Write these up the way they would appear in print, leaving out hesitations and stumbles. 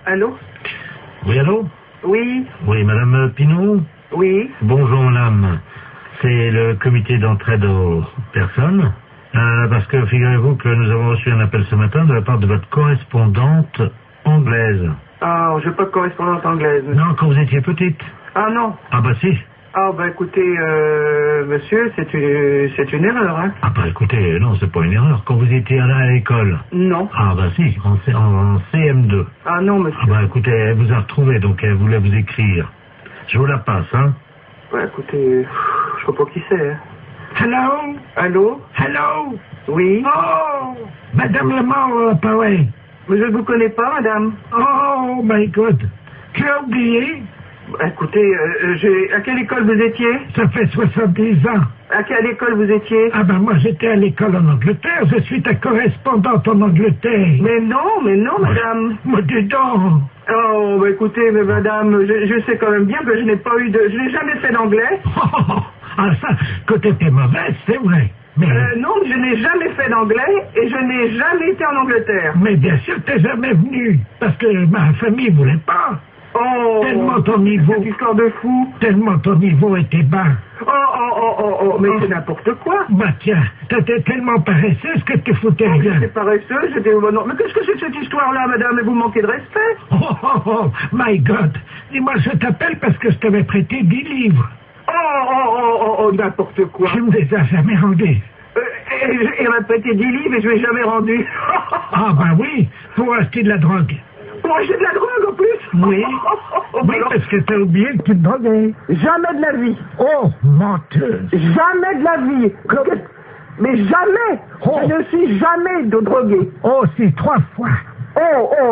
Allô? Oui, allô? Oui, Oui, madame Pinault? oui. Bonjour, madame. C'est le comité d'entraide aux personnes. Parce que figurez-vous que nous avons reçu un appel ce matin de la part de votre correspondante anglaise. Ah, j'ai pas de correspondante anglaise. Non, quand vous étiez petite. Ah non. Ah bah si. Ah bah écoutez, monsieur, c'est une erreur, hein. Ah bah écoutez, non, c'est pas une erreur. Quand vous étiez là à l'école. Non. Ah bah si, en CM2. Ah non, monsieur. Ah bah écoutez, elle vous a retrouvé, donc elle voulait vous écrire. Je vous la passe, hein. Ouais, écoutez, je sais pas qui c'est, hein. Hello? Allô? Hello? Oui. Oh! Madame Lamar, pareil. Mais je ne vous connais pas, madame. Oh my God. Tu as oublié? Bah, écoutez, à quelle école vous étiez? Ça fait 70 ans. À quelle école vous étiez? Ah ben moi j'étais à l'école en Angleterre, je suis ta correspondante en Angleterre. Mais non, madame. Moi dis donc. Oh, bah écoutez, mais madame, je sais quand même bien que je n'ai jamais fait d'anglais. Ah ça, que t'étais mauvaise, c'est vrai. Mais, Non, je n'ai jamais fait d'anglais et je n'ai jamais été en Angleterre. mais bien sûr t'es jamais venu, parce que ma famille voulait pas. Oh, Tellement ton niveau, cette histoire de fou. tellement ton niveau était bas. Mais c'est n'importe quoi. Bah tiens, t'étais tellement paresseuse que tu foutais rien. J'étais paresseuse, j'étais... Non, mais qu'est-ce que c'est que cette histoire-là, madame? Et vous manquez de respect. Oh, my God. Dis-moi, je t'appelle parce que je t'avais prêté 10 livres. N'importe quoi. Tu me les as jamais rendus. Il m'a prêté 10 livres et je ne l'ai jamais rendu. Ah bah oui, pour acheter de la drogue. Pour acheter de la drogue en plus? Oui. Oui, parce que t'as oublié que tu te droguais. Jamais de la vie. Oh, menteuse. Jamais de la vie. Mais jamais. Oh. Je ne suis jamais de drogué. Oh, si, 3 fois.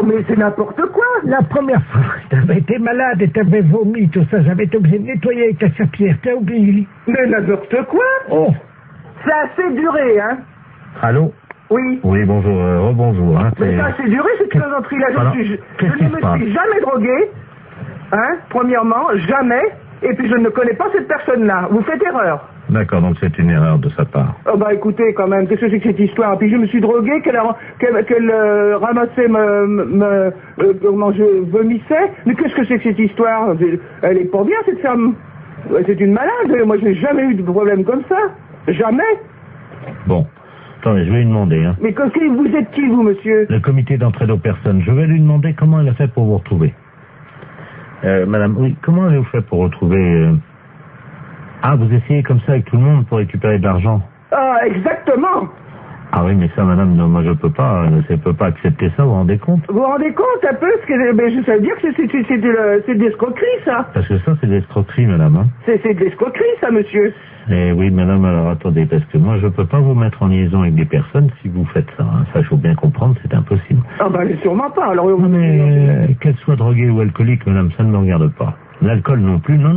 Mais c'est n'importe quoi. La première fois, t'avais été malade et t'avais vomi, tout ça. J'avais été obligé de nettoyer avec ta serpillère. T'as oublié. Mais n'importe quoi. Oh. C'est assez duré, hein. Allô? Oui. Oui, bonjour, rebonjour. Hein, Mais ça a assez duré, cette plaisanterie-là. Je ne me suis jamais drogué, hein, premièrement, jamais, et puis je ne connais pas cette personne-là. Vous faites erreur. D'accord, donc c'est une erreur de sa part. Oh bah écoutez, quand même, qu'est-ce que c'est que cette histoire? Puis je me suis drogué, qu'elle ramassait comment je vomissais. Mais qu'est-ce que c'est que cette histoire? Elle est pas bien, cette femme. C'est une malade. Moi, je n'ai jamais eu de problème comme ça. Jamais. Bon. Attendez, je vais lui demander. Hein. Mais vous êtes qui, vous, monsieur? Le comité d'entraide aux personnes. Je vais lui demander comment elle a fait pour vous retrouver. Madame, oui, comment avez-vous fait pour retrouver... Ah, vous essayez comme ça avec tout le monde pour récupérer de l'argent? Ah, exactement. Ah oui, mais ça, madame, non, moi je peux pas accepter ça, vous vous rendez compte? Vous vous rendez compte un peu? Ça veut dire que c'est de l'escroquerie, ça. Parce que ça, c'est de l'escroquerie, madame. Hein. C'est de l'escroquerie, ça, monsieur. Eh oui, madame, alors attendez, parce que moi je peux pas vous mettre en liaison avec des personnes si vous faites ça. Hein. Ça, il faut bien comprendre, c'est impossible. Ah mais sûrement pas. Alors, non, mais qu'elle soit droguée ou alcoolique, madame, ça ne me regarde pas. L'alcool non plus, non.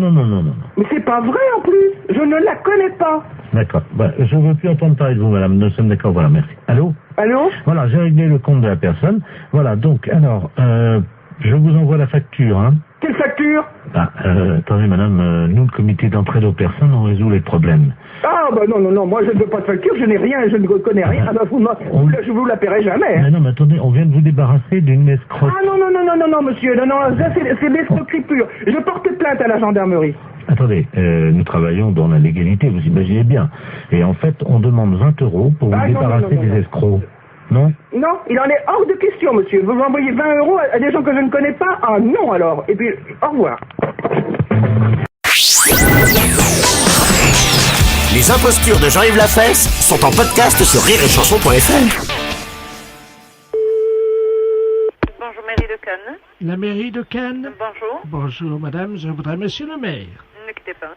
Mais c'est pas vrai en plus, je ne la connais pas. D'accord, je ne veux plus entendre parler de vous, madame, nous sommes d'accord, voilà, merci. Allô? Allô? Voilà, j'ai réglé le compte de la personne. Voilà, donc, alors, je vous envoie la facture, hein. Quelle facture? Attendez, madame, nous, le comité d'entraide aux personnes, on résout les problèmes. Ah, non, moi je ne veux pas de facture, je n'ai rien, je ne connais rien. Je vous la paierai jamais. Hein. Mais attendez, on vient de vous débarrasser d'une escroque. Ah non, monsieur, non, ça c'est l'escroquerie pure. Je porte plainte à la gendarmerie. Attendez, nous travaillons dans la légalité, vous imaginez bien. Et en fait, on demande 20 € pour vous débarrasser des escrocs. Non? Non, il en est hors de question, monsieur. Vous m'envoyez 20 € à des gens que je ne connais pas? Ah non, alors. Et puis, au revoir. Les impostures de Jean-Yves Lafesse sont en podcast sur rireetchanson.fr. Bonjour, mairie de Cannes. La mairie de Cannes. Bonjour. Bonjour, madame, je voudrais monsieur le maire. Ne quittez pas.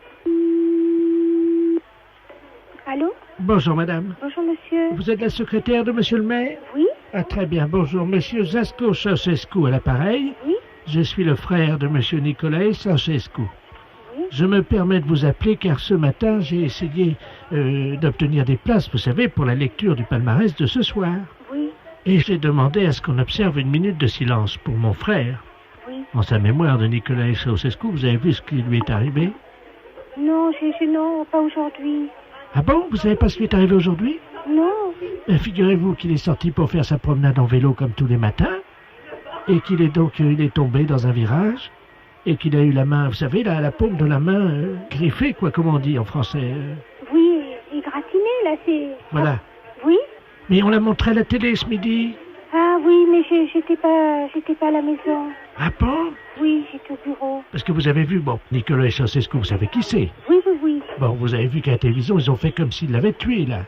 Allô? Bonjour, madame. Bonjour, monsieur. Vous êtes la secrétaire de monsieur le maire? Oui. Ah, très bien. Bonjour, monsieur Zasco Ceausescu à l'appareil. Oui. Je suis le frère de monsieur Nicolae Ceausescu. Oui. Je me permets de vous appeler car ce matin, j'ai essayé d'obtenir des places, vous savez, pour la lecture du palmarès de ce soir. Oui. Et j'ai demandé à ce qu'on observe une minute de silence pour mon frère. Oui. En sa mémoire de Nicolae Ceausescu, vous avez vu ce qui lui est arrivé? Non, non, pas aujourd'hui. Ah bon? Vous savez pas ce qui est arrivé aujourd'hui? Non. Figurez-vous qu'il est sorti pour faire sa promenade en vélo comme tous les matins. et qu'il est donc il est tombé dans un virage et qu'il a eu la main, vous savez, la paume de la main griffée, quoi, comment on dit en français. Oui, égratigné, là, c'est... Voilà. Oui. Mais on l'a montré à la télé ce midi. Ah oui, mais j'étais pas à la maison. Ah bon? Oui, j'étais au bureau. Parce que vous avez vu, bon, Nicolas Ceausescu, vous savez qui c'est? Oui, oui, oui. Bon, vous avez vu qu'à la télévision, ils ont fait comme s'ils l'avaient tué, là.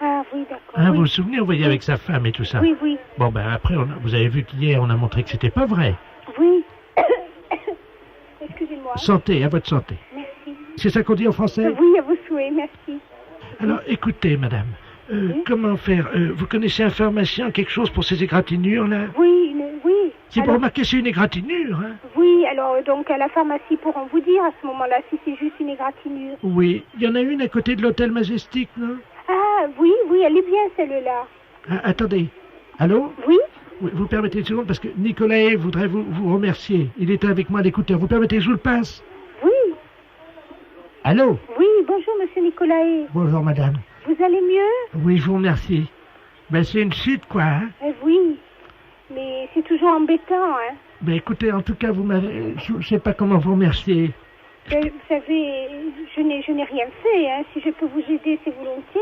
Ah oui, d'accord. Hein, oui. vous vous souvenez, on voyait avec sa femme et tout ça. Oui, oui. Bon, ben après, vous avez vu qu'hier, on a montré que c'était pas vrai. Oui. Excusez-moi. Santé, à votre santé. Merci. C'est ça qu'on dit en français? Oui, à vos souhaits, merci. Alors, écoutez, madame, comment faire? Vous connaissez un pharmacien, quelque chose pour ces égratignures, là? Oui, oui. C'est pour Alors, remarquer, c'est une égratignure, hein? oui, alors donc à la pharmacie pourront vous dire à ce moment-là si c'est juste une égratignure. Oui, il y en a une à côté de l'hôtel Majestic, non? Ah oui, oui, elle est bien celle-là. Ah, attendez. Allô? Oui. Oui, vous permettez une seconde, parce que Nicolas voudrait vous remercier. Il était avec moi à l'écouteur. Vous permettez que je vous le passe? Oui. Allô? Oui, bonjour monsieur Nicolae. Bonjour, madame. Vous allez mieux? Oui, je vous remercie. Ben, c'est une chute, quoi, hein? Oui, mais c'est toujours embêtant, hein. Ben, écoutez, en tout cas, vous m'avez... Je sais pas comment vous remercier. Vous savez, je n'ai rien fait, hein. Si je peux vous aider, c'est volontiers.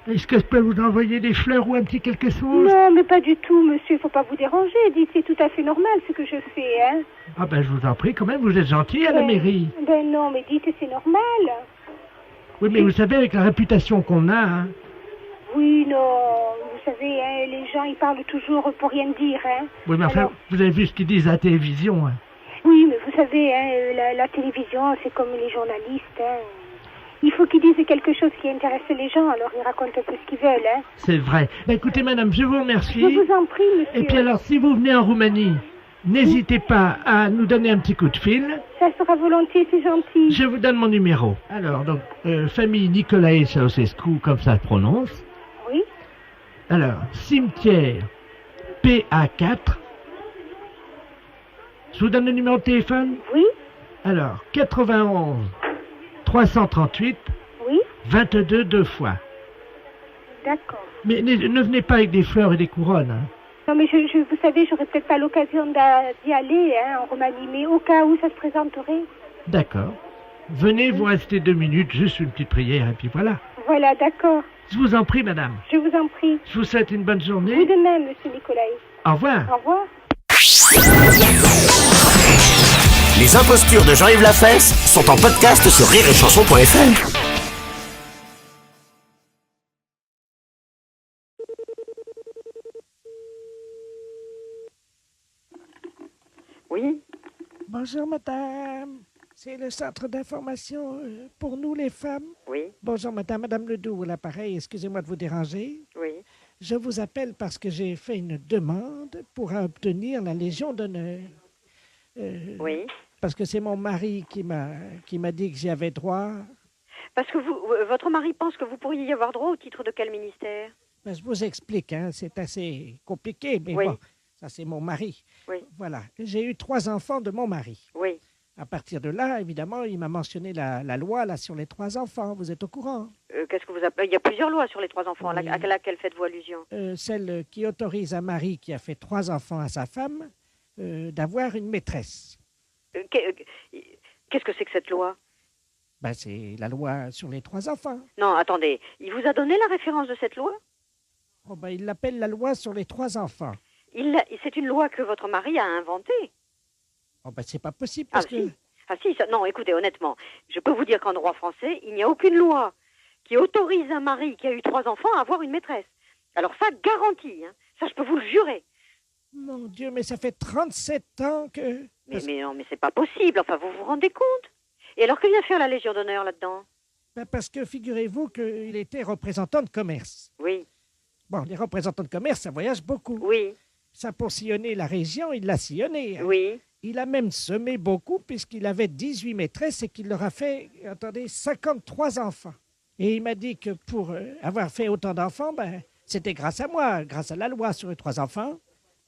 Est-ce que je peux vous envoyer des fleurs ou un petit quelque chose? Non, mais pas du tout, monsieur, faut pas vous déranger. Dites, c'est tout à fait normal ce que je fais, hein. Ah ben, je vous en prie, quand même, vous êtes gentil à la mairie. Ben non, mais dites, c'est normal. Oui, mais vous savez, avec la réputation qu'on a, hein... Oui, non, vous savez, hein, les gens, ils parlent toujours pour rien dire, hein. Oui, mais enfin, Alors, vous avez vu ce qu'ils disent à la télévision, hein. oui, mais vous savez, hein, la télévision, c'est comme les journalistes, hein. Il faut qu'ils disent quelque chose qui intéresse les gens, alors ils racontent un peu ce qu'ils veulent, hein. C'est vrai. Ben, écoutez, madame, je vous remercie. Je vous en prie, monsieur. Et puis alors, si vous venez en Roumanie, n'hésitez pas à nous donner un petit coup de fil. Ça sera volontiers, c'est gentil. Je vous donne mon numéro. Alors, donc, famille Nicolae Ceausescu, comme ça se prononce. Oui. Alors, cimetière PA4. Je vous donne le numéro de téléphone? Oui. Alors, 91 338 Oui. 22 deux fois. D'accord. Mais ne venez pas avec des fleurs et des couronnes, hein. Non, mais vous savez, j'aurais peut-être pas l'occasion d'y aller, hein, en Roumanie, mais au cas où ça se présenterait. D'accord. Venez, vous restez 2 minutes, juste une petite prière, et puis voilà. Voilà, d'accord. Je vous en prie, madame. Je vous en prie. Je vous souhaite une bonne journée. Vous de même, monsieur Nicolae. Au revoir. Au revoir. Les impostures de Jean-Yves Lafesse sont en podcast sur rireetchanson.fr. Oui, Bonjour, madame. C'est le centre d'information pour nous, les femmes. oui, Bonjour, madame Ledoux, à l'appareil. Excusez-moi de vous déranger. oui. Je vous appelle parce que j'ai fait une demande pour obtenir la Légion d'honneur. Oui. Parce que c'est mon mari qui m'a dit que j'y avais droit. Parce que votre mari pense que vous pourriez y avoir droit au titre de quel ministère? Ben, je vous explique, hein, c'est assez compliqué, mais Oui. bon, ça c'est mon mari. Oui. Voilà, j'ai eu 3 enfants de mon mari. Oui. À partir de là, évidemment, il m'a mentionné la loi là, sur les 3 enfants. Vous êtes au courant? Qu'est-ce que vous appelez? Il y a plusieurs lois sur les 3 enfants. Oui. À laquelle faites-vous allusion? Celle qui autorise un mari qui a fait 3 enfants à sa femme d'avoir une maîtresse. Qu'est-ce que c'est que cette loi? Ben, c'est la loi sur les 3 enfants. Non, attendez. Il vous a donné la référence de cette loi? Oh, ben, il l'appelle la loi sur les 3 enfants. C'est une loi que votre mari a inventée. Oh, ben, c'est pas possible parce que... Non, écoutez, honnêtement, je peux vous dire qu'en droit français, il n'y a aucune loi qui autorise un mari qui a eu 3 enfants à avoir une maîtresse. Alors ça, garantie, hein. Ça, je peux vous le jurer. Mon Dieu, mais ça fait 37 ans que... Mais non, mais c'est pas possible. Enfin, vous vous rendez compte? Et alors, que vient faire la Légion d'honneur là-dedans? Ben, parce que figurez-vous qu'il était représentant de commerce. Oui, Bon, les représentants de commerce, ça voyage beaucoup. oui, Ça, pour sillonner la région, il l'a sillonné. Hein. oui. Il a même semé beaucoup puisqu'il avait 18 maîtresses et qu'il leur a fait, attendez, 53 enfants. Et il m'a dit que pour avoir fait autant d'enfants, ben, c'était grâce à moi, grâce à la loi sur les 3 enfants.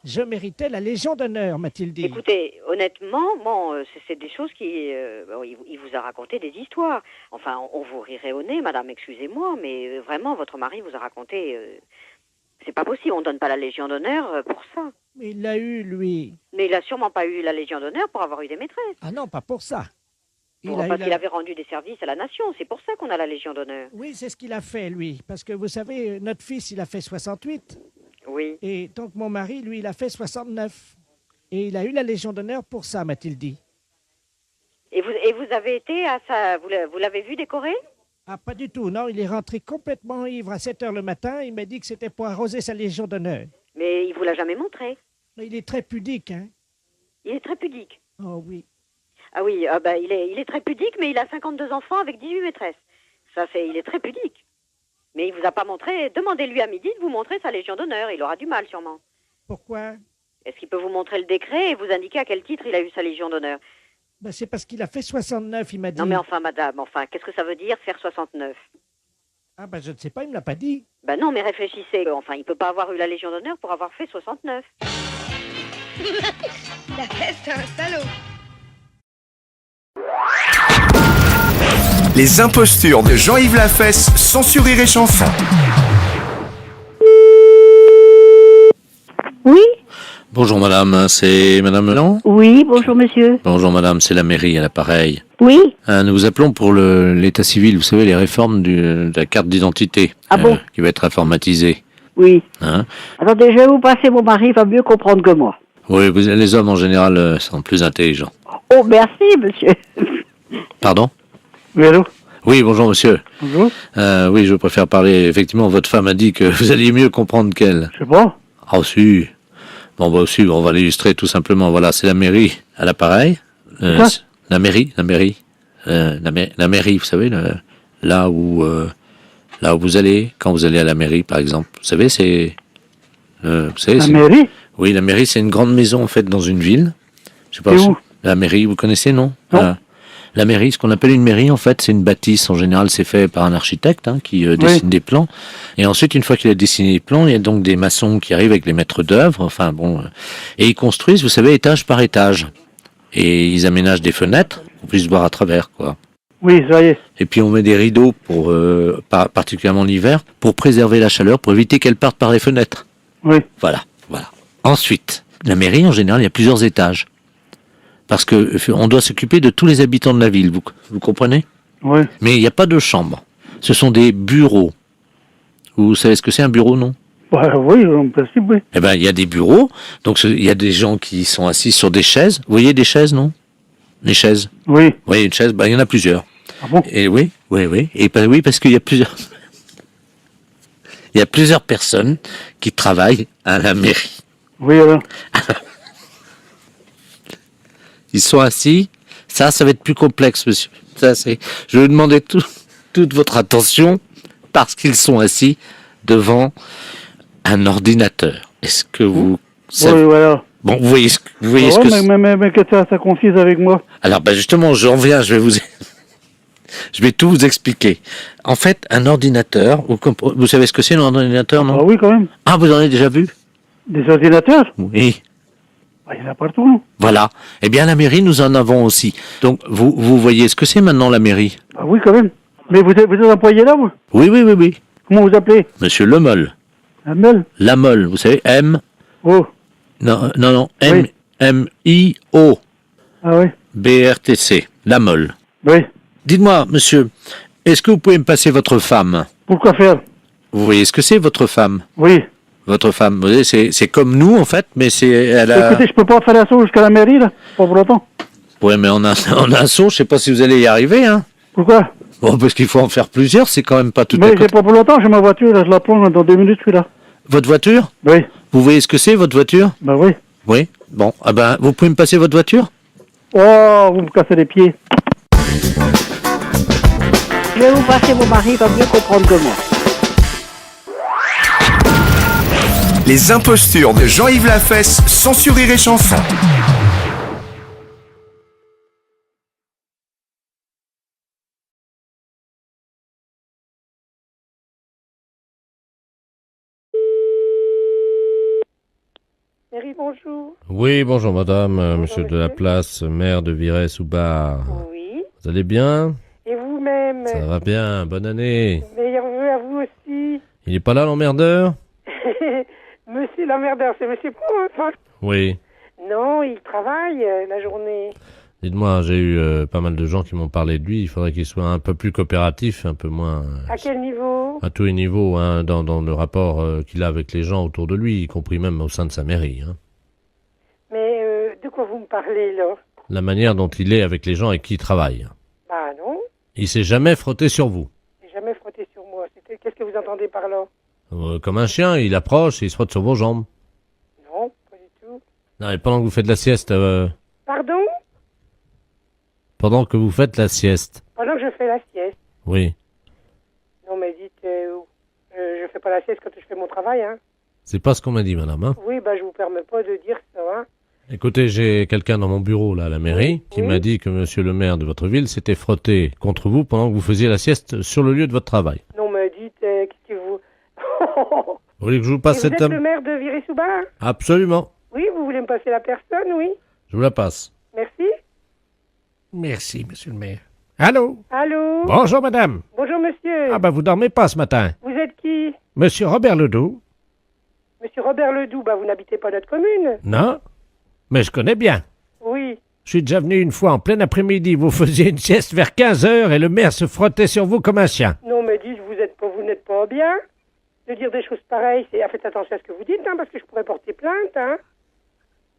Je méritais la Légion d'honneur, m'a-t-il dit. Écoutez, honnêtement, bon, c'est des choses qui... bon, il vous a raconté des histoires. Enfin, on vous rirait au nez, madame, excusez-moi, mais vraiment, votre mari vous a raconté... c'est pas possible, on donne pas la Légion d'honneur pour ça. Mais il l'a eu, lui. Mais il a sûrement pas eu la Légion d'honneur pour avoir eu des maîtresses. Ah non, pas pour ça. Parce qu'il avait rendu des services à la nation. C'est pour ça qu'on a la Légion d'honneur. Oui, c'est ce qu'il a fait, lui. Parce que vous savez, notre fils, il a fait 68. Oui. Et donc mon mari, lui, il a fait 69. Et il a eu la Légion d'honneur pour ça, m'a-t-il dit. Et vous avez été à ça, vous l'avez vu décoré? Ah, pas du tout. Non, il est rentré complètement ivre à 7 heures le matin. Il m'a dit que c'était pour arroser sa Légion d'honneur. Mais il vous l'a jamais montré. Mais il est très pudique, hein. Il est très pudique. Oh oui. Ah oui, il est très pudique, mais il a 52 enfants avec 18 maîtresses. Il est très pudique. Mais il vous a pas montré. Demandez-lui à midi de vous montrer sa Légion d'honneur. Il aura du mal, sûrement. Pourquoi? Est-ce qu'il peut vous montrer le décret et vous indiquer à quel titre il a eu sa Légion d'honneur? Ben, c'est parce qu'il a fait 69, il m'a dit. Non mais enfin, madame, qu'est-ce que ça veut dire faire 69? Ah ben, je ne sais pas, il me l'a pas dit. Ben non, mais réfléchissez. Enfin, il peut pas avoir eu la Légion d'honneur pour avoir fait 69. La fesse, c'est un salaud. Les impostures de Jean-Yves Lafesse, sans Rire et Chanson. Oui, Bonjour madame, c'est madame Melan? oui, bonjour monsieur. Bonjour madame, c'est la mairie à l'appareil. Oui, Nous vous appelons pour l'état civil, vous savez, les réformes de la carte d'identité. Ah bon? Qui va être informatisée. oui. Hein? Attendez, je vais vous passer mon mari, il va mieux comprendre que moi. Oui, les hommes en général sont plus intelligents. Oh, merci monsieur. Pardon? Oui, allô? Oui, bonjour monsieur. Bonjour. Oui, je préfère parler, effectivement, votre femme a dit que vous alliez mieux comprendre qu'elle. Je sais pas. Ah si. Bon, bah aussi, on va l'illustrer tout simplement. Voilà, c'est la mairie à l'appareil. Quoi? La mairie. La mairie, vous savez, là où vous allez, quand vous allez à la mairie, par exemple. Vous savez, vous savez, La mairie? Oui, la mairie, c'est une grande maison, en fait, dans une ville. Je sais pas. C'est où? La mairie, vous connaissez, non? Non. La mairie, ce qu'on appelle une mairie, en fait, c'est une bâtisse. En général, c'est fait par un architecte qui dessine des plans. Et ensuite, une fois qu'il a dessiné les plans, il y a donc des maçons qui arrivent avec les maîtres d'œuvre. Enfin bon, et ils construisent, vous savez, étage par étage. Et ils aménagent des fenêtres pour qu'on puisse voir à travers, quoi. Oui, ça y est. Et puis on met des rideaux pour, particulièrement l'hiver, pour préserver la chaleur, pour éviter qu'elle parte par les fenêtres. Oui. Voilà. Ensuite, la mairie, en général, il y a plusieurs étages. Parce que on doit s'occuper de tous les habitants de la ville, vous comprenez? Oui. Mais il n'y a pas de chambre. Ce sont des bureaux. Vous savez ce que c'est un bureau, non? Bah, oui, en principe, oui. Eh ben, il y a des bureaux. Donc, il y a des gens qui sont assis sur des chaises. Vous voyez des chaises, non? Les chaises. Oui. Vous voyez une chaise? Ben, il y en a plusieurs. Ah bon? Et oui. Et oui, parce qu'il y a plusieurs. Il y a plusieurs personnes qui travaillent à la mairie. Oui, alors. Ils sont assis. Ça va être plus complexe, monsieur. Je vais vous demander toute votre attention parce qu'ils sont assis devant un ordinateur. Est-ce que vous savez... Oui, voilà. Bon, vous voyez ce Ah que... ouais, mais que ça confise avec moi. Alors, justement, j'en viens, je vais tout vous expliquer. En fait, un ordinateur, vous savez ce que c'est un ordinateur, non? Ah oui, quand même. Ah, vous en avez déjà vu? Des ordinateurs? Oui. Bah, il y en a partout, non? Voilà. Eh bien, la mairie, nous en avons aussi. Donc, vous voyez ce que c'est maintenant, la mairie? Ah oui, quand même. Mais vous êtes employé là, vous? Oui. Comment vous appelez? Monsieur Lemol. Amel? Lamol, vous savez, M... Oh. Non, Oui. M-I-O. Ah oui? B-R-T-C. Lamol. Oui. Dites-moi, monsieur, est-ce que vous pouvez me passer votre femme? Pourquoi faire? Vous voyez ce que c'est, votre femme? Oui. Votre femme, vous voyez, c'est comme nous, en fait, mais elle a... Écoutez, je peux pas faire la sauce jusqu'à la mairie, là. Pas pour longtemps. Ouais, mais on a un saut, je sais pas si vous allez y arriver, hein. Pourquoi? Bon, parce qu'il faut en faire plusieurs, c'est quand même pas tout à Mais fait... j'ai pas pour longtemps, j'ai ma voiture, là, je la prends dans 2 minutes, celui-là. Votre voiture? Oui. Vous voyez ce que c'est, votre voiture? Ben oui. Oui. Bon, vous pouvez me passer votre voiture? Oh, vous me cassez les pieds. Je vais vous passer mon mari, il va mieux comprendre que moi. Les impostures de Jean-Yves Lafesse, sans Rire et Chanson. Mairie, bonjour. Oui, bonjour madame, monsieur de la place, maire de Virey-sous-Bar. Oui. Vous allez bien? Et vous-même? Ça va bien, bonne année. Meilleurs vœux à vous aussi. Il est pas là l'emmerdeur? Monsieur l'emmerdeur, c'est monsieur Provençal. Oui. Non, il travaille la journée. Dites-moi, j'ai eu pas mal de gens qui m'ont parlé de lui. Il faudrait qu'il soit un peu plus coopératif, un peu moins... À quel niveau? À tous les niveaux, hein, dans le rapport qu'il a avec les gens autour de lui, y compris même au sein de sa mairie. Hein. Mais de quoi vous me parlez, là? La manière dont il est avec les gens avec qui il travaille. Bah non, Il s'est jamais frotté sur vous. j'ai jamais frotté sur moi. Qu'est-ce que vous entendez par là? Comme un chien, il approche et il se frotte sur vos jambes. Non, pas du tout. Non, et pendant que vous faites la sieste... Pardon? Pendant que vous faites la sieste. Pendant que je fais la sieste. Oui. Non, mais dites, je fais pas la sieste quand je fais mon travail, hein. C'est pas ce qu'on m'a dit, madame. Hein. Oui, bah je vous permets pas de dire ça, hein. Écoutez, j'ai quelqu'un dans mon bureau, là, à la mairie, qui m'a dit que monsieur le maire de votre ville s'était frotté contre vous pendant que vous faisiez la sieste sur le lieu de votre travail. Non, mais dites, qu'est-ce que vous... Vous voulez que je vous passe Et cette... vous êtes le maire de Viré-sous-Bar? Absolument. Oui, vous voulez me passer la personne, oui. Je vous la passe. Merci. Merci, monsieur le maire. Allô? Allô? Bonjour, madame. Bonjour, monsieur. Ah, ben, vous dormez pas ce matin. Vous êtes qui? Monsieur Robert Ledoux? Monsieur Robert Ledoux, bah vous n'habitez pas notre commune. Non? Mais je connais bien. Oui. Je suis déjà venu une fois en plein après-midi. Vous faisiez une sieste vers 15h et le maire se frottait sur vous comme un chien. Non, mais dites, vous n'êtes pas bien. De dire des choses pareilles, faites attention à ce que vous dites, hein, parce que je pourrais porter plainte, hein.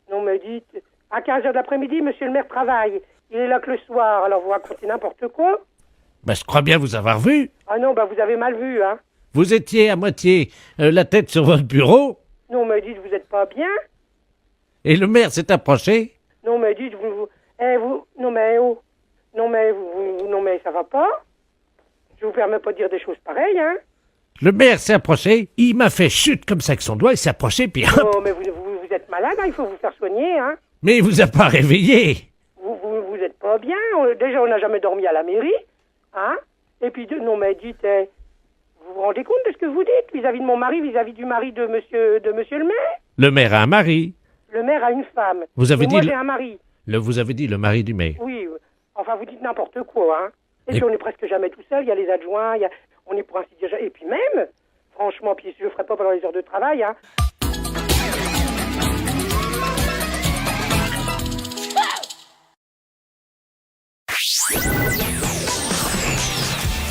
Non, mais dites, à 15h de l'après-midi, monsieur le maire travaille. Il est là que le soir, alors vous racontez n'importe quoi. Ben, je crois bien vous avoir vu. Ah non, bah vous avez mal vu, hein. Vous étiez à moitié la tête sur votre bureau Non, mais dites, vous n'êtes pas bien. et le maire s'est approché. Non, mais dites, non, mais oh. Non, mais non, mais ça va pas. Je vous permets pas de dire des choses pareilles, hein. Le maire s'est approché, il m'a fait chute comme ça avec son doigt, il s'est approché, puis hop. Oh, mais vous êtes malade, hein, il faut vous faire soigner, hein. Mais il vous a pas réveillé. Vous êtes pas bien. Déjà, on n'a jamais dormi à la mairie, hein. Et puis, non, mais dites, vous vous rendez compte de ce que vous dites vis-à-vis de mon mari, vis-à-vis du mari de monsieur le maire? Le maire a un mari. Le maire a une femme. Vous avez et dit moi, le- j'ai un mari. Vous avez dit le mari du maire. Oui, enfin, vous dites n'importe quoi, hein. Et Et- puis, on est presque jamais tout seul. Il y a les adjoints, on est pour ainsi dire... Et puis même, franchement, puis je le ferai pas pendant les heures de travail, hein.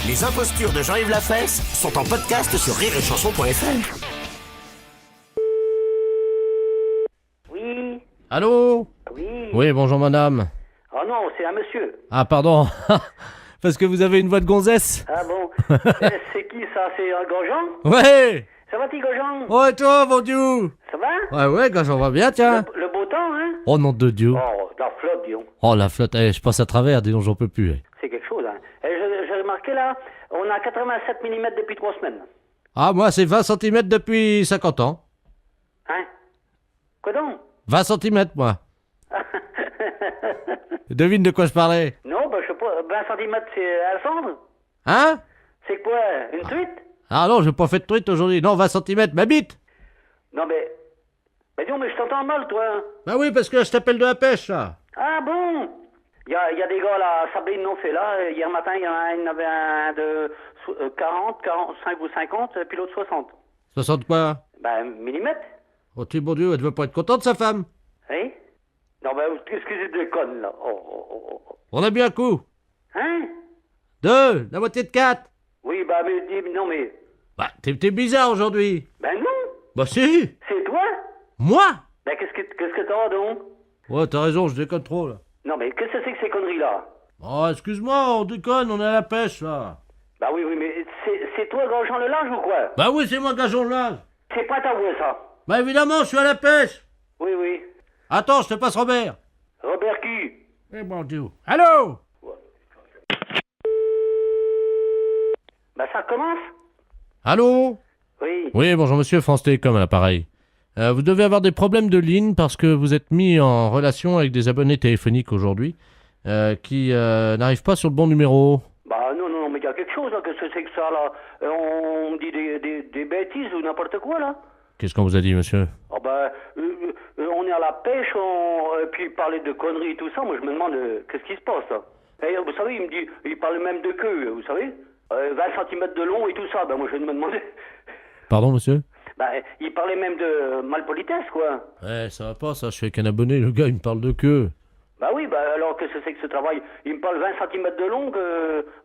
Les impostures de Jean-Yves Lafesse sont en podcast sur rireetchanson.fr. Oui. Allô? Oui. Oui, bonjour madame. Oh non, c'est un monsieur. Ah, pardon. Parce que vous avez une voix de gonzesse. Ah bon? C'est qui ça? C'est un Grosjean? Ouais. Ça va, petit Grosjean? Oh, et toi, mon Dieu? Ça va? Ouais, quand j'en vois bien, tiens. Le beau temps, hein? Oh, nom de Dieu. Oh, la flotte, disons. Oh, la flotte, je passe à travers, dis donc, j'en peux plus. C'est quelque chose, hein. J'ai remarqué là, on a 87 mm depuis 3 semaines. Ah, moi, c'est 20 cm depuis 50 ans. Hein? Quoi donc? 20 cm, moi. Devine de quoi je parlais. Non, bah je sais pas, 20 cm c'est Alexandre? Hein? C'est quoi? Une truite? Ah non, j'ai pas fait de truite aujourd'hui. Non, 20 cm, ma bite. Non mais... Mais dis donc, mais je t'entends mal, toi. Bah oui, parce que je t'appelle de la pêche, là. Ah bon? Il y a des gars là, à Sablé, non fait là. Hier matin, il y en avait un de 40, 45 ou 50, puis l'autre 60. 60 quoi? Ben, millimètres. Oh, tu bon Dieu, elle devait pas être contente, sa femme. Hein? Non, ben, qu'est-ce que c'est de conne, là? Oh. On a bien un coup. Hein? 2, la moitié de 4. Oui, bah, mais non, mais... Bah, t'es bizarre aujourd'hui. Ben non! Bah si. C'est toi? Moi? Ben, qu'est-ce que t'as, donc? Ouais, t'as raison, je déconne trop, là. Non, mais qu'est-ce que c'est que ces conneries-là? Oh, excuse-moi, on déconne, on est à la pêche, là. Bah oui, mais c'est toi, Grosjean le Large, ou quoi? Bah oui, c'est moi, Gageon le Large. C'est pas ta voix, ça. Bah évidemment, je suis à la pêche. Oui. Attends, je te passe Robert. Robert qui? Eh bon Dieu. Allô? Bah ça commence? Allô? Oui. Oui, bonjour monsieur, France Télécom à l'appareil. Vous devez avoir des problèmes de ligne parce que vous êtes mis en relation avec des abonnés téléphoniques aujourd'hui qui n'arrivent pas sur le bon numéro. Bah non, mais il y a quelque chose, là. Qu'est-ce que c'est que ça, là? On me dit des bêtises ou n'importe quoi, là? Qu'est-ce qu'on vous a dit, monsieur? Ah bah, on est à la pêche, puis parler de conneries et tout ça, moi je me demande qu'est-ce qui se passe, là? Et vous savez, il parle même de queue, vous savez? 20 cm de long et tout ça, ben moi je me demandais... Pardon, monsieur? Bah, il parlait même de malpolitesse, quoi. Ouais, ça va pas, ça. Je suis avec un abonné, le gars, il me parle de queue. Bah oui, bah alors qu'est-ce que c'est que ce travail? Il me parle 20 cm de long,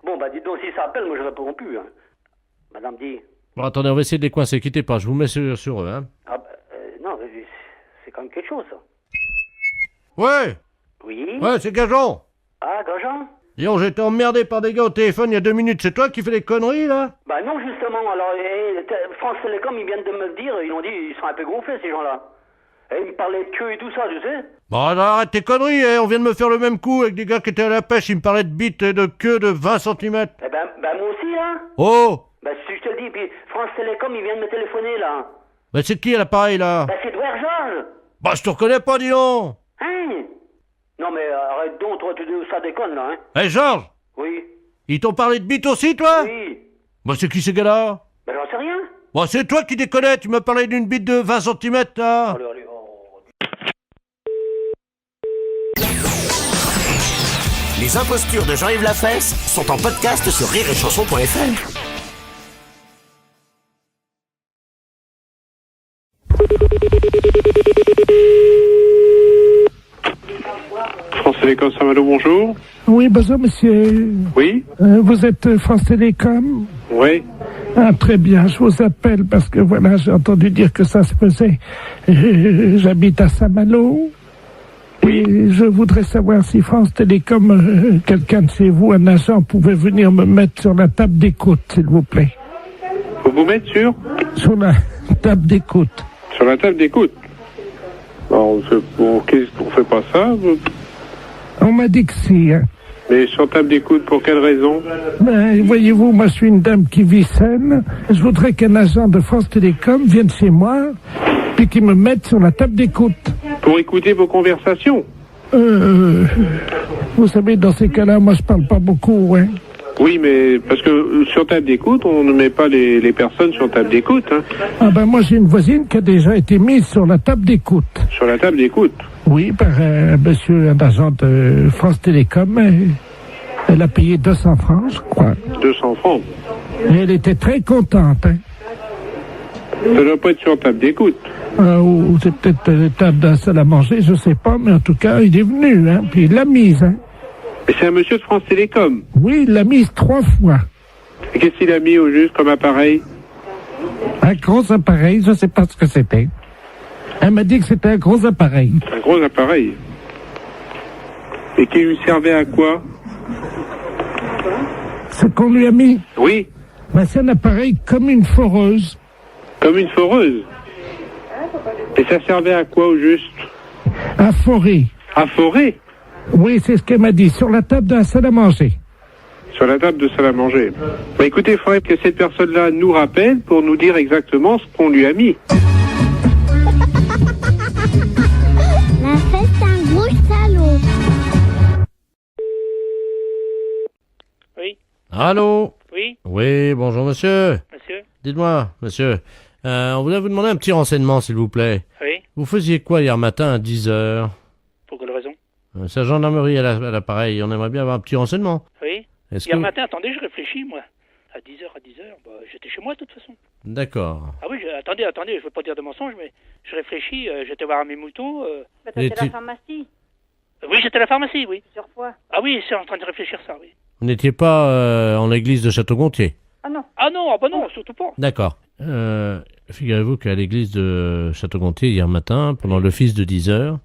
Bon, bah dites donc, si ça appelle, moi je réponds plus. Hein. Madame dit... Bon, attendez, on va essayer de les coincer. Quittez pas, je vous mets sur eux, hein. Ah bah, non, c'est quand même quelque chose, ça. Ouais. Oui. Ouais, c'est Gageon. Ah, Gageon? Disons, j'étais emmerdé par des gars au téléphone il y a 2 minutes. C'est toi qui fais des conneries, là? Bah non, justement. Alors, France Télécom, ils viennent de me le dire. Ils ont dit, ils sont un peu gonflés, ces gens-là. Et ils me parlaient de queue et tout ça, tu sais. Bon, alors, arrête tes conneries, hein. On vient de me faire le même coup avec des gars qui étaient à la pêche. Ils me parlaient de bites et de queue de 20 cm. Eh ben, moi aussi, là. Oh! Bah, si je te le dis, puis France Télécom, ils viennent me téléphoner, là. Bah, c'est qui à l'appareil, là? Bah, c'est Edouard Georges. Bah, je te reconnais pas, dis donc. Hein? Non, mais arrête donc, toi, ça déconne, là, hein. Hé, Georges! Oui. Ils t'ont parlé de bite aussi, toi? Oui. Bah, c'est qui ces gars-là? Bah, j'en sais rien. Bah, c'est toi qui déconnais. Tu m'as parlé d'une bite de 20 cm, là. Allez, Les impostures de Jean-Yves Lafesse sont en podcast sur rireetchanson.fr. France Télécom Saint-Malo, bonjour. Oui, bonjour monsieur. Oui. Vous êtes France Télécom? Oui. Ah, très bien, je vous appelle parce que voilà, j'ai entendu dire que ça se faisait. J'habite à Saint-Malo. Oui. Et je voudrais savoir si France Télécom, quelqu'un de chez vous, un agent, pouvait venir me mettre sur la table d'écoute, s'il vous plaît. Faut vous mettre sur la table d'écoute. Sur la table d'écoute. Qu'est-ce qu'on fait pas ça? On m'a dit que si, hein. Mais sur table d'écoute, pour quelle raison? Ben, voyez-vous, moi je suis une dame qui vit saine. Je voudrais qu'un agent de France Télécom vienne chez moi puis qu'il me mette sur la table d'écoute. Pour écouter vos conversations? Vous savez, dans ces cas-là, moi je parle pas beaucoup, hein. Oui, mais parce que sur table d'écoute, on ne met pas les personnes sur table d'écoute, hein. Ah ben moi j'ai une voisine qui a déjà été mise sur la table d'écoute. Sur la table d'écoute? Oui, par un agent de France Télécom. Elle a payé 200 francs, je crois. 200 francs? Et elle était très contente, hein. Ça doit pas être sur table d'écoute. Ou c'est peut-être table d'un salle à manger, je sais pas, mais en tout cas, il est venu, hein, puis il l'a mise, hein. Et c'est un monsieur de France Télécom? Oui, il l'a mise 3 fois. Et qu'est-ce qu'il a mis au juste comme appareil? Un gros appareil, je sais pas ce que c'était. Elle m'a dit que c'était un gros appareil. Un gros appareil? Et qui lui servait à quoi? Ce qu'on lui a mis? Oui. Ben, c'est un appareil comme une foreuse. Comme une foreuse? Et ça servait à quoi au juste? À forer. À forer? Oui, c'est ce qu'elle m'a dit, sur la table de la salle à manger. Sur la table de salle à manger. Bah écoutez, il faudrait que cette personne-là nous rappelle pour nous dire exactement ce qu'on lui a mis. La fête, c'est un gros salaud. Oui. Allô? Oui. Oui, bonjour monsieur. Monsieur? Dites-moi, monsieur. On voulait vous demander un petit renseignement, s'il vous plaît. Oui. Vous faisiez quoi hier matin à 10h? Pour quelle raison? C'est la gendarmerie à l'appareil. On aimerait bien avoir un petit renseignement. Oui. Hier matin, attendez, je réfléchis, moi. À 10h, bah, j'étais chez moi, de toute façon. D'accord. Ah oui, attendez, je veux pas dire de mensonge, mais je réfléchis, j'étais voir mes moutons. Bah, t'étais à la pharmacie. Oui, j'étais à la pharmacie, oui. Plusieurs fois. Ah oui, c'est en train de réfléchir ça, oui. Vous n'étiez pas en l'église de Château-Gontier? Ah non. Ah non, bah non, surtout pas. D'accord. Figurez-vous qu'à l'église de Château-Gontier, hier matin, pendant l'office de 10h,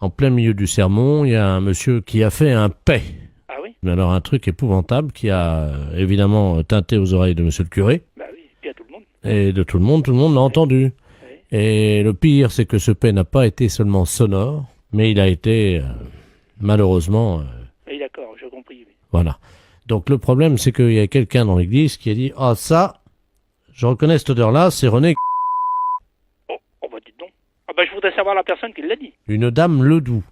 en plein milieu du sermon, il y a un monsieur qui a fait un paix. Ah oui? Mais alors un truc épouvantable qui a évidemment tinté aux oreilles de monsieur le curé. Bah oui, puis à tout le monde. Et de tout le monde l'a entendu. Oui. Et le pire, c'est que ce paix n'a pas été seulement sonore, mais il a été, malheureusement... Oui, d'accord, j'ai compris. Oui. Voilà. Donc le problème, c'est qu'il y a quelqu'un dans l'église qui a dit « Ah, ça, je reconnais cette odeur-là, c'est René... » Oh, bah dites donc. Ah bah je voudrais savoir la personne qui l'a dit. Une dame Ledoux.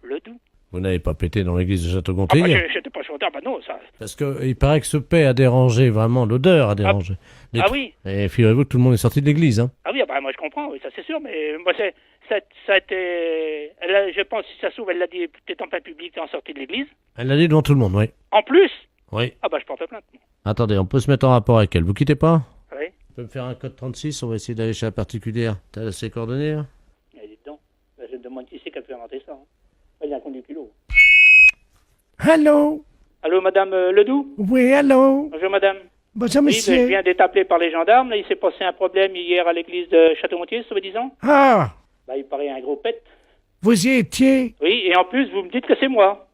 Ledoux? Vous n'avez pas pété dans l'église de Château-Gontier? Ah bah j'étais pas chanteur, bah non, ça... Parce qu'il paraît que ce paix a dérangé, vraiment, l'odeur a dérangé. Ah oui? Et figurez-vous que tout le monde est sorti de l'église, hein. Ah oui, bah moi je comprends, oui, ça c'est sûr, mais moi ça a été... je pense, si ça s'ouvre, elle l'a dit peut-être en plein public en sortie de l'église. Elle l'a dit devant tout le monde, oui. En plus? Oui. Ah bah je porte plainte. Attendez, on peut se mettre en rapport avec elle. Vous quittez pas? Oui. peux me faire un code 36, on va essayer d'aller chez la particulière. T'as ses coordonnées là? Dites donc, je me demande qui c'est qui a pu inventer ça. Il y a un compte du kilo. Allô? Allô, madame Ledoux? Oui, allô? Bonjour, madame. Bonjour, Oui, monsieur. je viens d'être appelé par les gendarmes. Là, il s'est passé un problème hier à l'église de Château-Montier, soi-disant. Ah, Il paraît un gros pet. vous y étiez? Oui, et en plus, vous me dites que c'est moi.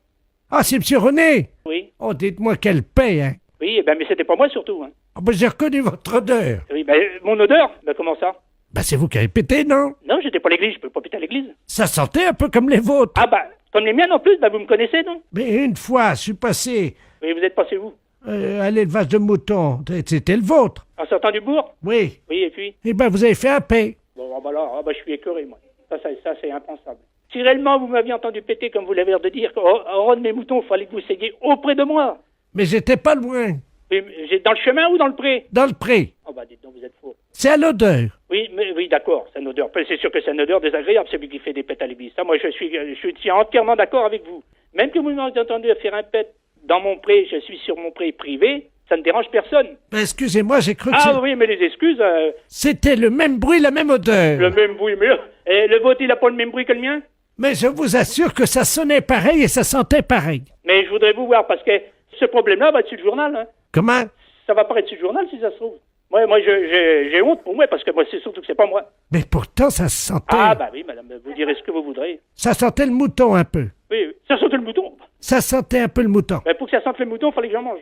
Ah, c'est monsieur René? Oui. Oh, dites-moi quelle paix, hein? Oui, mais c'était pas moi surtout. Hein. Oh, ben, j'ai reconnu votre odeur. Oui, mon odeur? Comment ça? Ben, c'est vous qui avez pété, non? Non, j'étais pas à l'église, je peux pas péter à l'église. Ça sentait un peu comme les vôtres. Ah comme les miennes en plus, vous me connaissez, non? Mais une fois, je suis passé Oui, vous êtes passé où? à l'élevage de moutons. C'était le vôtre. En sortant du bourg? Oui. Oui, et puis? Eh ben, vous avez fait un paix. Bon, je suis écœuré, moi. Ça c'est impensable. Si réellement vous m'aviez entendu péter, comme vous l'avez l'air de dire, au rang de mes moutons, il fallait que vous soyez auprès de moi. Mais j'étais pas loin. J'ai dans le chemin ou dans le pré? Dans le pré. Dites donc, vous êtes faux. C'est à l'odeur. Oui, oui, d'accord, c'est une odeur. C'est sûr que c'est une odeur désagréable, celui qui fait des pets à l'église. Ça, moi, je suis entièrement d'accord avec vous. Même que vous m'avez entendu faire un pet dans mon pré, je suis sur mon pré privé, ça ne dérange personne. Ben, excusez-moi, j'ai cru que oui, mais les excuses... C'était le même bruit, la même odeur. Le même bruit, mais... Et le vôtre, il n'a pas le même bruit que le mien? Mais je vous assure que ça sonnait pareil et ça sentait pareil. Mais je voudrais vous voir, parce que ce problème-là va être sur le journal. Hein. Comment? Ça va paraître sur le journal, si ça se trouve. Moi, j'ai honte pour moi, parce que moi, c'est surtout que c'est pas moi. Mais pourtant, ça se sentait... Oui, madame, vous direz ce que vous voudrez. Ça sentait le mouton un peu. Oui, ça sentait le mouton. Ça sentait un peu le mouton. Pour que ça sente le mouton, il fallait que j'en mange.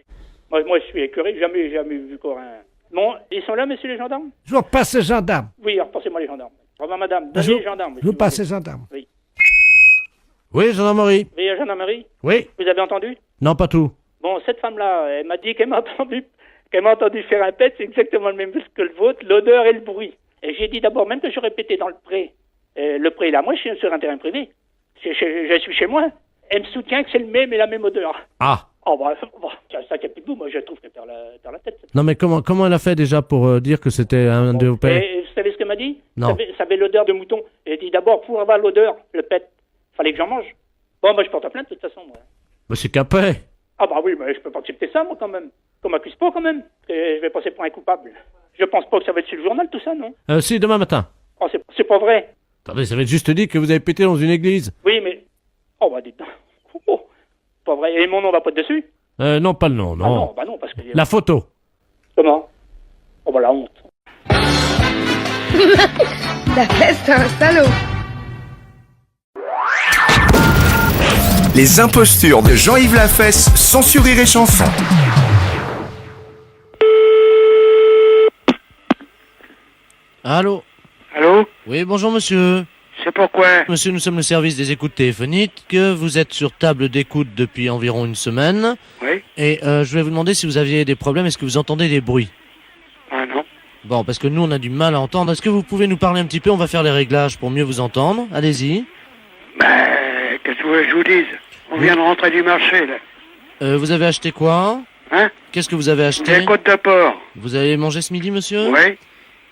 Moi, je suis écœuré, jamais vu encore un... Bon, ils sont là, messieurs les gendarmes? Je vous repasse le gendarme. Oui, repassez-moi les gendarmes. Au revoir, madame. Donnez les gendarmes. Je vous passe les gendarmes. Oui. Oui, gendarmerie. Oui, gendarmerie. Oui. Vous avez entendu? Non, pas tout. Bon, cette femme-là, elle m'a dit qu'elle m'a entendu faire un pet, c'est exactement le même que le vôtre, l'odeur et le bruit. Et j'ai dit d'abord, même que j'aurais pété dans le pré. Le pré, là, moi, je suis sur un terrain privé. Je suis chez moi. Elle me soutient que c'est le même et la même odeur. Ah. Ça qui est plus beau, moi, je trouve que dans la tête. Non, mais comment elle a fait déjà pour dire que c'était un de vos pets? Et vous savez ce qu'elle m'a dit? Non. Ça avait l'odeur de mouton. Elle dit d'abord, pour avoir l'odeur, le pet, fallait que j'en mange. Bon, je porte plainte de toute façon, moi. Mais c'est qu'un pet. Oui, mais je peux pas accepter ça, moi, quand même. Qu'on m'accuse pas, quand même. Que je vais passer pour un coupable. Je pense pas que ça va être sur le journal, tout ça, non? Si, demain matin. C'est pas vrai. Attendez, ça va être juste dit que vous avez pété dans une église. Oui, mais... dites donc. Pas vrai. Et mon nom va pas dessus? Non, pas le nom, non. Non, parce que... La photo. Comment? La honte. La fesse, c'est un salaud. Les impostures de Jean-Yves Lafesse, sans sur Rire et Chanson. Allô? Allô? Oui, bonjour monsieur. C'est pourquoi? Monsieur, nous sommes le service des écoutes téléphoniques, que vous êtes sur table d'écoute depuis environ une semaine. Oui. Et je voulais vous demander si vous aviez des problèmes, est-ce que vous entendez des bruits? Ah non. Bon, parce que nous on a du mal à entendre. Est-ce que vous pouvez nous parler un petit peu? On va faire les réglages pour mieux vous entendre. Allez-y. Qu'est-ce que vous voulez que je vous dise? On vient de rentrer du marché, là. Vous avez acheté quoi? Hein? Qu'est-ce que vous avez acheté? Des côtes de porc. Vous avez mangé ce midi, monsieur? Oui.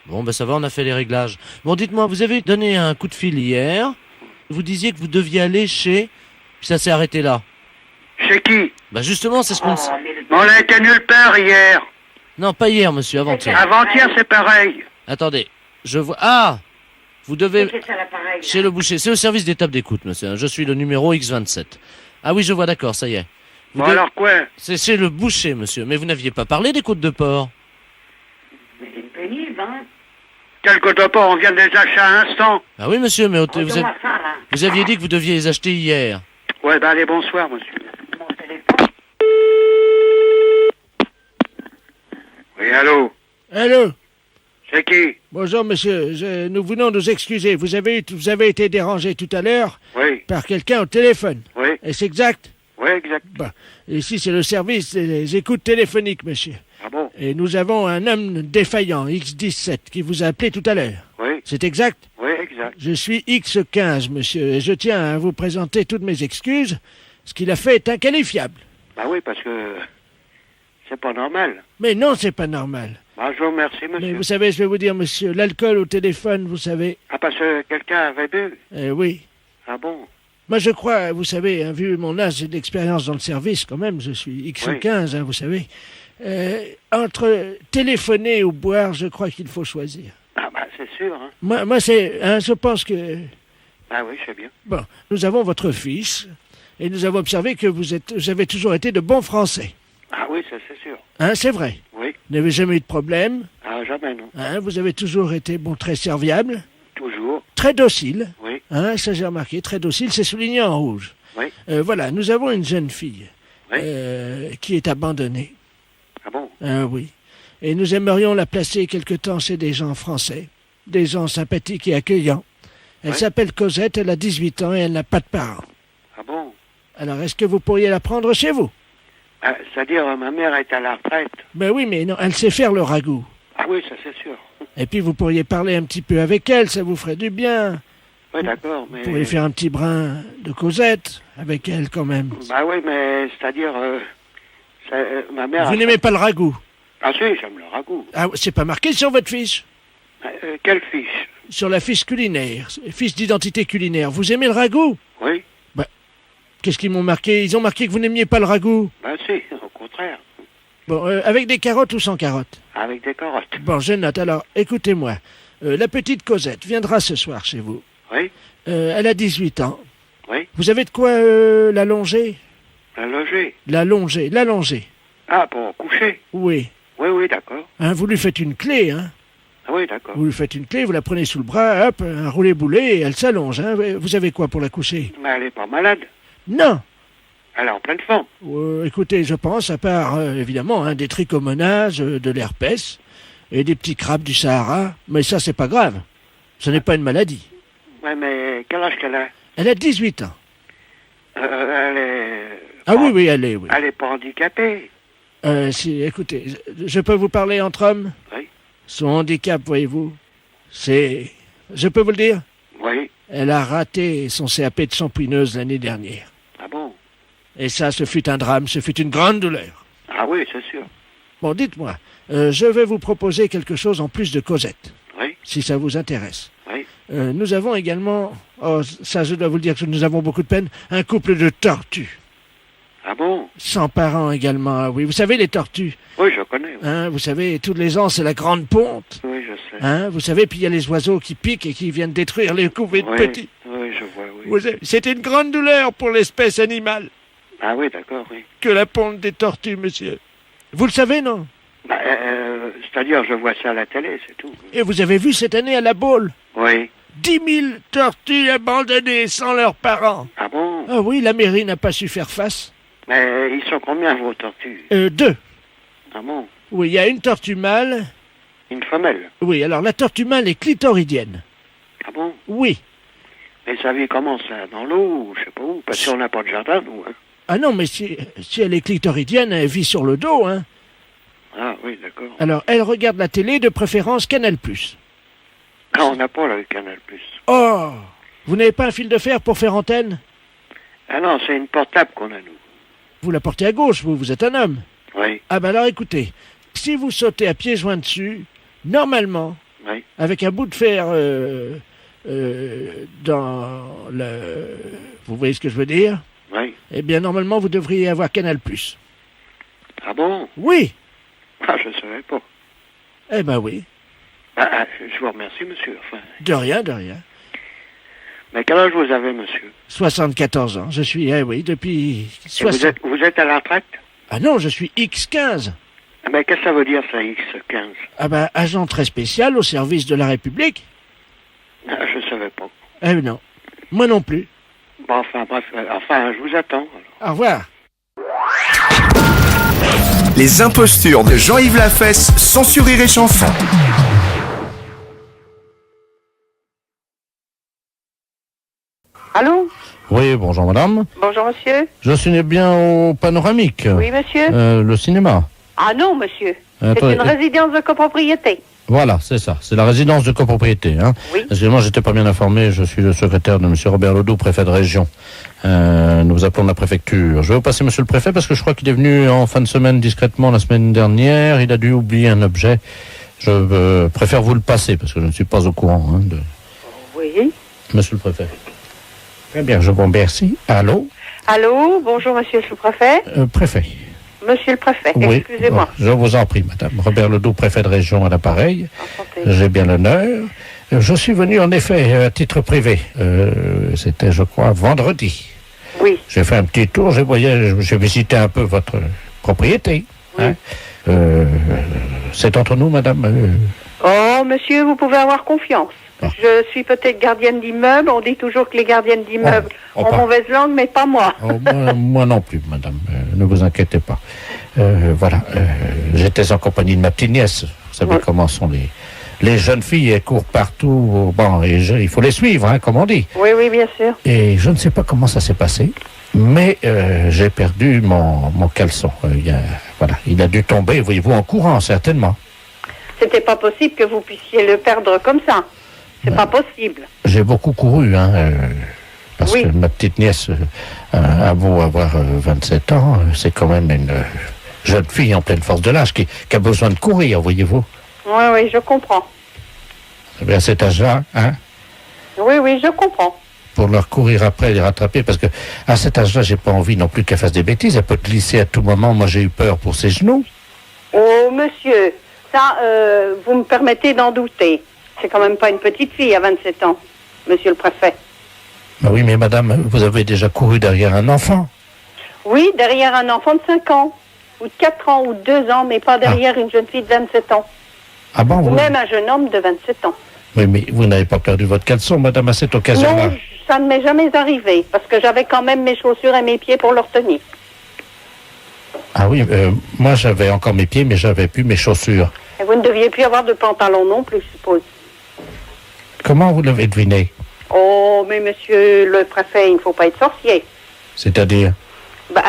Bon, ça va, on a fait les réglages. Bon, dites-moi, vous avez donné un coup de fil hier. Vous disiez que vous deviez aller chez... Puis ça s'est arrêté là. Chez qui? Justement, c'est ce qu'on... On a été nulle part hier. Non, pas hier, monsieur, avant-hier. Avant-hier, c'est pareil. Attendez, je vois... Ah! Vous devez... Chez le boucher. C'est au service des tables d'écoute, monsieur. Je suis le numéro X27. Ah oui, je vois, d'accord, ça y est. Alors quoi? C'est chez le boucher, monsieur. Mais vous n'aviez pas parlé des côtes de porc. Mais c'est pénible, hein? Quel côte de porc? On vient de les acheter à l'instant. Ah oui, monsieur, mais vous aviez dit que vous deviez les acheter hier. Ouais, allez, bonsoir, monsieur. Oui, allô? Allô? C'est qui? Bonjour, monsieur. Nous venons nous excuser. Vous avez été dérangé tout à l'heure par quelqu'un au téléphone. Oui. Est-ce exact? Oui, exact. Ici, c'est le service des écoutes téléphoniques, monsieur. Ah bon? Et nous avons un homme défaillant, X17, qui vous a appelé tout à l'heure. Oui. C'est exact? Oui, exact. Je suis X15, monsieur, et je tiens à vous présenter toutes mes excuses. Ce qu'il a fait est inqualifiable. Oui, parce que c'est pas normal. Mais non, c'est pas normal. Je vous remercie, monsieur. Mais vous savez, je vais vous dire, monsieur, l'alcool au téléphone, vous savez... parce que quelqu'un avait bu? Oui. Ah bon? Moi, je crois, vous savez, vu mon âge et d'expérience dans le service, quand même, je suis X15, vous savez. Entre téléphoner ou boire, je crois qu'il faut choisir. Ah bah c'est sûr, hein. Moi je pense que... Ah oui, je sais bien. Bon, nous avons votre fils, et nous avons observé que vous avez toujours été de bons Français. Ah oui, ça c'est sûr. Hein, c'est vrai. Oui. Vous n'avez jamais eu de problème. Ah, jamais, non. Hein, vous avez toujours été, très serviable. Toujours. Très docile. Oui. Hein, ça j'ai remarqué, très docile, c'est souligné en rouge. Oui. Voilà, nous avons une jeune fille qui est abandonnée. Ah bon? Oui. Et nous aimerions la placer quelque temps chez des gens français, des gens sympathiques et accueillants. Elle s'appelle Cosette, elle a 18 ans et elle n'a pas de parents. Ah bon? Alors, est-ce que vous pourriez la prendre chez vous? C'est-à-dire, ma mère est à la retraite. Ben oui, mais non, elle sait faire le ragoût. Ah oui, ça c'est sûr. Et puis, vous pourriez parler un petit peu avec elle, ça vous ferait du bien. Oui, d'accord, mais... Vous pourriez faire un petit brin de Cosette avec elle, quand même. Bah oui, mais c'est-à-dire, ma mère... Vous n'aimez pas le ragoût? Ah si, j'aime le ragoût. Ah, c'est pas marqué sur votre fiche? Quelle fiche? Sur la fiche culinaire, fiche d'identité culinaire. Vous aimez le ragoût? Oui. Bah, qu'est-ce qu'ils m'ont marqué? Ils ont marqué que vous n'aimiez pas le ragoût. Bah si, au contraire. Bon, avec des carottes ou sans carottes? Avec des carottes. Bon, je note. Alors, écoutez-moi. La petite Cosette viendra ce soir chez vous. Oui. Elle a 18 ans. Oui. Vous avez de quoi la longer? La loger? La longer. Ah, pour coucher? Oui. Oui, d'accord. Hein, vous lui faites une clé, hein? Ah oui, d'accord. Vous lui faites une clé, vous la prenez sous le bras, hop, un roulé-boulé, et elle s'allonge, hein? Vous avez quoi pour la coucher? Mais elle est pas malade? Non. Elle est en pleine forme? Écoutez, je pense, à part, évidemment, hein, des trichomonases, de l'herpès, et des petits crabes du Sahara, mais ça, c'est pas grave. Ce n'est pas une maladie. Ouais, mais quel âge qu'elle a? Elle a 18 ans. Elle est... Ah oui, elle est, oui. Elle est pas handicapée? Écoutez, je peux vous parler entre hommes? Oui. Son handicap, voyez-vous, c'est... Je peux vous le dire? Oui. Elle a raté son CAP de shampouineuse l'année dernière. Ah bon? Et ça, ce fut un drame, ce fut une grande douleur. Ah oui, c'est sûr. Bon, dites-moi, je vais vous proposer quelque chose en plus de Cosette. Oui. Si ça vous intéresse. Oui. Nous avons également, ça je dois vous le dire que nous avons beaucoup de peine, un couple de tortues. Ah bon? Sans parents également, oui. Vous savez, les tortues? Oui, je connais. Oui. Hein, vous savez, tous les ans, c'est la grande ponte. Oui, je sais. Hein, vous savez, puis il y a les oiseaux qui piquent et qui viennent détruire les couvées de petits. Oui, je vois, oui. C'est une grande douleur pour l'espèce animale. Ah oui, d'accord, oui. Que la ponte des tortues, monsieur. Vous le savez, non? Bah, c'est-à-dire, je vois ça à la télé, c'est tout. Et vous avez vu cette année à la Baule? Oui. 10 000 tortues abandonnées sans leurs parents. Ah bon? Ah oui, la mairie n'a pas su faire face. Mais ils sont combien, vos tortues? 2. Ah bon? Oui, il y a une tortue mâle. Une femelle? Oui, alors la tortue mâle est clitoridienne. Ah bon? Oui. Mais ça vit comment, ça? Dans l'eau, ou je sais pas où? Parce qu'on n'a pas de jardin, nous, hein? Ah non, mais si elle est clitoridienne, elle vit sur le dos, hein. Ah oui, d'accord. Alors, elle regarde la télé, de préférence Canal+. Ah, on n'a pas le Canal+. Oh! Vous n'avez pas un fil de fer pour faire antenne? Ah non, c'est une portable qu'on a, nous. Vous la portez à gauche, vous êtes un homme. Oui. Ah ben alors écoutez, si vous sautez à pieds joints dessus, normalement, oui. Avec un bout de fer dans le... Vous voyez ce que je veux dire? Oui. Eh bien, normalement, vous devriez avoir Canal+. Ah bon? Oui. Ah, je ne savais pas. Eh ben oui. Ah, je vous remercie, monsieur. Enfin... De rien, de rien. Mais quel âge vous avez, monsieur? 74 ans. Je suis, oui, depuis... 60... Vous êtes à la retraite? Ah non, je suis X15. Mais qu'est-ce que ça veut dire, ça, X15? Ah ben, agent très spécial au service de la République. Ah, je ne savais pas. Eh non, moi non plus. Bon, enfin, bref, je vous attends. Alors. Au revoir. Les impostures de Jean-Yves Lafesse, sans Rire et Chanson. Allô? Oui, bonjour madame. Bonjour monsieur. Je suis bien au Panoramique. Oui monsieur. Le cinéma. Ah non monsieur. Attendez. C'est une résidence de copropriété. Voilà, c'est ça. C'est la résidence de copropriété. Hein. Oui. Excusez-moi, j'étais pas bien informé. Je suis le secrétaire de monsieur Robert Ledoux, préfet de région. Nous vous appelons de la préfecture. Je vais vous passer monsieur le préfet parce que je crois qu'il est venu en fin de semaine discrètement la semaine dernière. Il a dû oublier un objet. Je préfère vous le passer parce que je ne suis pas au courant. Hein, de... Oui. Monsieur le préfet. Très bien, je vous remercie. Allô? Allô, bonjour monsieur le sous-préfet. Préfet. monsieur le préfet, Oui, excusez-moi. je vous en prie, madame. Robert Ledoux, préfet de région à l'appareil. J'ai bien l'honneur. Je suis venu en effet à titre privé. C'était, je crois, vendredi. Oui. J'ai fait un petit tour, j'ai visité un peu votre propriété. Oui. Hein. C'est entre nous, madame. Oh, monsieur, vous pouvez avoir confiance. Je suis peut-être gardienne d'immeuble. On dit toujours que les gardiennes d'immeuble ont mauvaise langue, mais pas moi. Moi non plus, madame. Ne vous inquiétez pas. Voilà. J'étais en compagnie de ma petite nièce. Vous savez comment sont les jeunes filles, elles courent partout. Bon, et il faut les suivre, hein, comme on dit. Oui, oui, bien sûr. Et je ne sais pas comment ça s'est passé, mais j'ai perdu mon caleçon. Il a dû tomber, voyez-vous, en courant, certainement. C'était pas possible que vous puissiez le perdre comme ça. C'est pas possible. J'ai beaucoup couru, parce que ma petite nièce a beau avoir 27 ans, c'est quand même une jeune fille en pleine force de l'âge qui a besoin de courir, voyez-vous. Oui, oui, je comprends. À cet âge-là, Oui, oui, je comprends. pour leur courir après, les rattraper, parce que à cet âge-là, j'ai pas envie non plus qu'elle fasse des bêtises. Elle peut glisser à tout moment. Moi, j'ai eu peur pour ses genoux. Oh, monsieur, ça, vous me permettez d'en douter. C'est quand même pas une petite fille à 27 ans, monsieur le préfet. Bah oui, mais madame, vous avez déjà couru derrière un enfant. Oui, derrière un enfant de 5 ans, ou de 4 ans, ou de 2 ans, mais pas derrière une jeune fille de 27 ans. Ah bon, Ou vous... même un jeune homme de 27 ans. Oui, mais vous n'avez pas perdu votre caleçon, madame, à cette occasion-là. Non, ça ne m'est jamais arrivé, parce que j'avais quand même mes chaussures et mes pieds pour leur tenir. Ah oui, moi j'avais encore mes pieds, mais j'avais plus mes chaussures. Et vous ne deviez plus avoir de pantalon non plus, je suppose. Comment vous l'avez deviné? Oh, mais monsieur le préfet, il ne faut pas être sorcier. C'est-à-dire? Bah,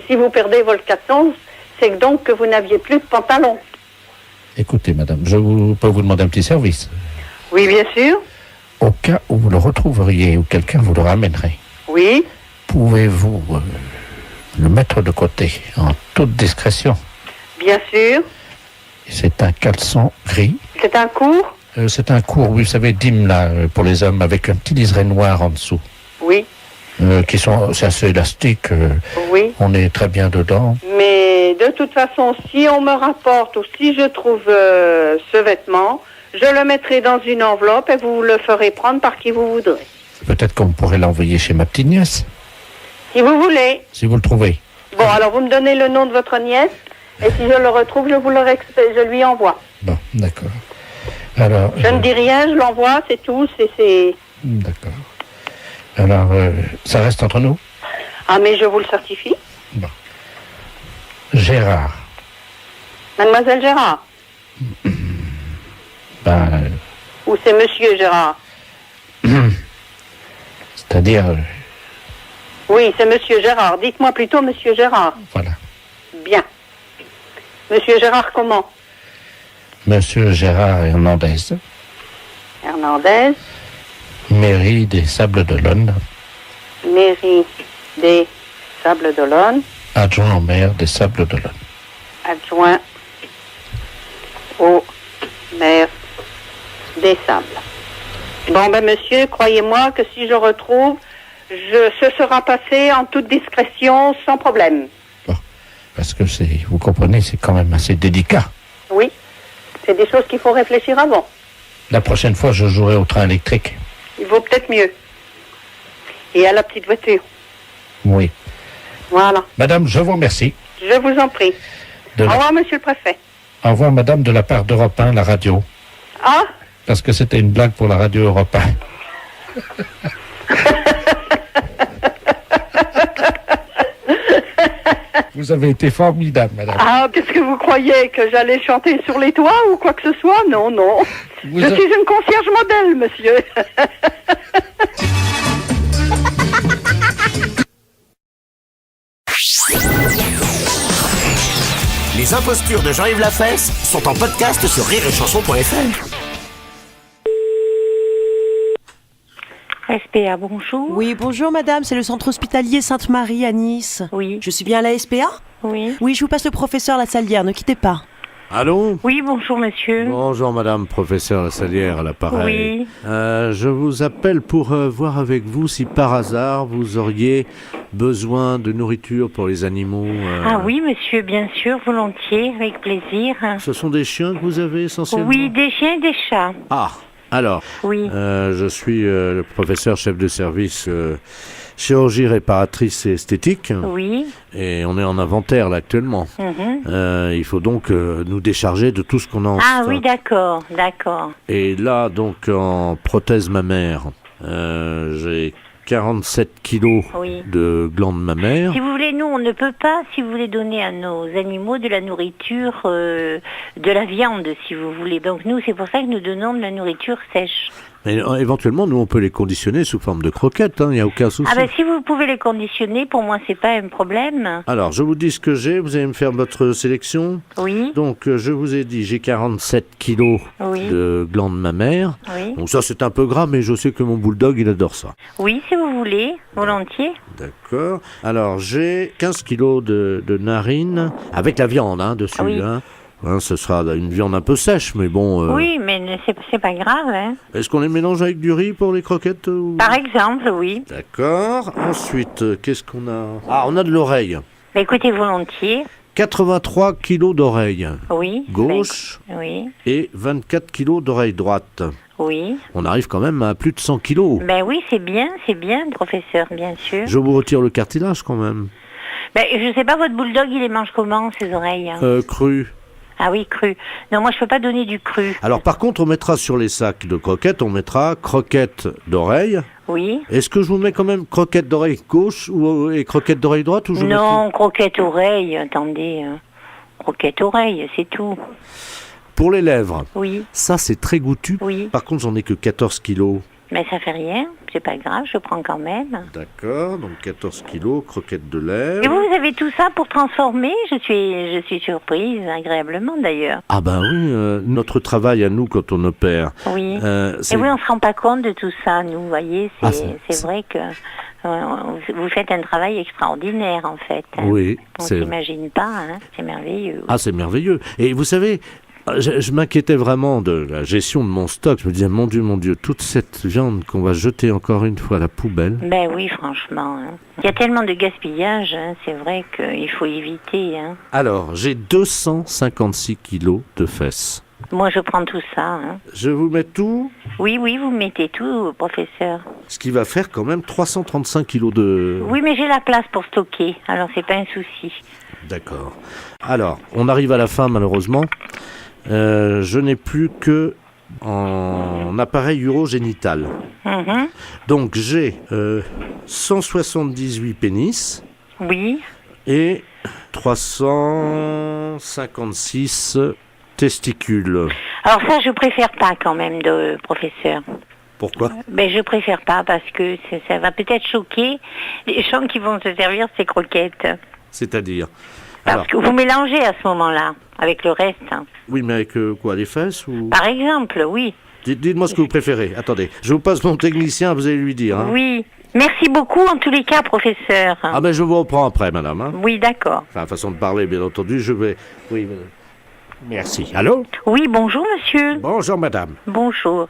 si vous perdez votre caleçon, c'est donc que vous n'aviez plus de pantalon. Écoutez, madame, peux vous demander un petit service. Oui, bien sûr. Au cas où vous le retrouveriez ou quelqu'un vous le ramènerait, Oui. pouvez-vous le mettre de côté en toute discrétion? Bien sûr. C'est un caleçon gris. C'est un court? C'est un court, oui, vous savez, dîme là, pour les hommes, avec un petit liseré noir en dessous. Oui. C'est assez élastique. Oui. On est très bien dedans. Mais de toute façon, si on me rapporte ou si je trouve ce vêtement, je le mettrai dans une enveloppe et vous le ferez prendre par qui vous voudrez. Peut-être qu'on pourrait l'envoyer chez ma petite nièce, Si vous voulez. si vous le trouvez. Bon, alors vous me donnez le nom de votre nièce et si je le retrouve, je lui envoie. Bon, d'accord. Alors, Je ne dis rien, je l'envoie, c'est tout. C'est... d'accord. Alors, ça reste entre nous? Ah, mais je vous le certifie. Gérard. Mademoiselle Gérard. Ou c'est monsieur Gérard? C'est-à-dire, Oui, c'est monsieur Gérard. Dites-moi plutôt monsieur Gérard. voilà. Bien. Monsieur Gérard comment? Monsieur Gérard Hernandez, Hernandez, mairie des Sables d'Olonne, mairie des Sables d'Olonne, adjoint au maire des Sables d'Olonne. adjoint au maire des Sables. Bon, ben monsieur, croyez-moi que si je retrouve, ce sera passé en toute discrétion, sans problème. Parce que vous comprenez, c'est quand même assez délicat. Oui, c'est des choses qu'il faut réfléchir avant. La prochaine fois, je jouerai au train électrique. Il vaut peut-être mieux. Et à la petite voiture. Oui. Voilà. Madame, je vous remercie. Je vous en prie. Au revoir, monsieur le préfet. Au revoir, madame, de la part d'Europe 1, la radio. Ah, Parce que c'était une blague pour la radio Europe 1. Vous avez été formidable, madame. ah, qu'est-ce que vous croyez? Que j'allais chanter sur les toits ou quoi que ce soit? Non, non. Je suis une concierge modèle, monsieur. Les impostures de Jean-Yves Lafesse sont en podcast sur rireetchanson.fr. SPA, bonjour. Oui, bonjour madame, c'est le centre hospitalier Sainte-Marie à Nice. Oui. Je suis bien à la SPA? Oui. Oui, je vous passe le professeur Lassalière, ne quittez pas. Allô? Oui, bonjour monsieur. Bonjour madame, professeur Lassalière à l'appareil. Oui. Je vous appelle pour voir avec vous si par hasard vous auriez besoin de nourriture pour les animaux. Ah oui monsieur, bien sûr, volontiers, avec plaisir. Ce sont des chiens que vous avez essentiellement? Oui, des chiens et des chats. Ah, alors, oui. Je suis le professeur chef de service chirurgie réparatrice et esthétique. Oui. Et on est en inventaire là actuellement. Il faut donc nous décharger de tout ce qu'on a en Ah stock. oui, d'accord, d'accord. Et là, donc, en prothèse mammaire, j'ai 47 kilos Oui. de glandes mammaires. Si vous voulez, nous, on ne peut pas, si vous voulez, donner à nos animaux de la nourriture, de la viande, si vous voulez. Donc nous, c'est pour ça que nous donnons de la nourriture sèche. Mais éventuellement, nous, on peut les conditionner sous forme de croquettes, il n'y a aucun souci. Ah ben, si vous pouvez les conditionner, pour moi, c'est pas un problème. Alors, je vous dis ce que j'ai, vous allez me faire votre sélection. Oui. Donc, je vous ai dit, j'ai 47 kilos de glandes mammaires. Oui. Donc ça, c'est un peu gras, mais je sais que mon bulldog, il adore ça. Oui, si vous voulez, volontiers. D'accord. Alors, j'ai 15 kilos de narines, avec la viande dessus. Oui. Ce sera une viande un peu sèche, mais bon... Oui, mais c'est pas grave. Hein. Est-ce qu'on les mélange avec du riz pour les croquettes ou... Par exemple, oui. D'accord. Ensuite, qu'est-ce qu'on a? Ah, on a de l'oreille. Bah, écoutez, volontiers. 83 kilos d'oreille oui. gauche oui. et 24 kilos d'oreille droite. Oui. On arrive quand même à plus de 100 kilos. Ben oui, c'est bien, professeur, bien sûr. Je vous retire le cartilage quand même. Ben, je sais pas, votre bulldog, il les mange comment, ses oreilles? Cru. Ah oui, cru. Non, moi, je peux pas donner du cru. Alors, par contre, on mettra sur les sacs de croquettes, on mettra croquettes d'oreille. Oui. Est-ce que je vous mets quand même croquettes d'oreille gauche et croquettes d'oreille droite ou je Non, croquettes oreille, attendez. Croquettes oreille, c'est tout. Pour les lèvres. Oui. Ça, c'est très goûtu. Oui. Par contre, j'en ai que 14 kilos. Mais ça fait rien, c'est pas grave, je prends quand même. D'accord, donc 14 kilos, croquettes de lèvres. Et vous avez tout ça pour transformer? Je suis surprise, agréablement d'ailleurs. Ah ben oui, notre travail à nous quand on opère. Oui. Et oui, on se rend pas compte de tout ça, nous, vous voyez, c'est vrai que vous faites un travail extraordinaire en fait. Oui. On s'imagine pas, c'est merveilleux. Ah, c'est merveilleux. Et vous savez... Je m'inquiétais vraiment de la gestion de mon stock. Je me disais, mon Dieu, toute cette viande qu'on va jeter encore une fois à la poubelle. Ben oui, franchement. Il y a tellement de gaspillage, c'est vrai qu'il faut éviter. Alors, j'ai 256 kilos de fesses. Moi, je prends tout ça. Je vous mets tout? Oui, vous mettez tout, professeur. Ce qui va faire quand même 335 kilos de... Oui, mais j'ai la place pour stocker, alors c'est pas un souci. D'accord. Alors, on arrive à la fin, malheureusement. Je n'ai plus que en appareil urogénital. Donc j'ai 178 pénis. Oui. Et 356 testicules. Alors ça, je préfère pas quand même, professeur. Pourquoi? Ben je préfère pas parce que ça va peut-être choquer les gens qui vont se servir de ces croquettes. C'est-à-dire? Parce que vous mélangez à ce moment-là, avec le reste. Oui, mais avec quoi, les fesses ou... Par exemple, oui. Dites-moi ce que vous préférez. Attendez, je vous passe mon technicien, vous allez lui dire. Oui. Merci beaucoup en tous les cas, professeur. Ah ben je vous reprends après, madame. Oui, d'accord. Enfin, façon de parler, bien entendu, je vais... Oui, merci. Allô? Oui, bonjour, monsieur. Bonjour, madame. Bonjour.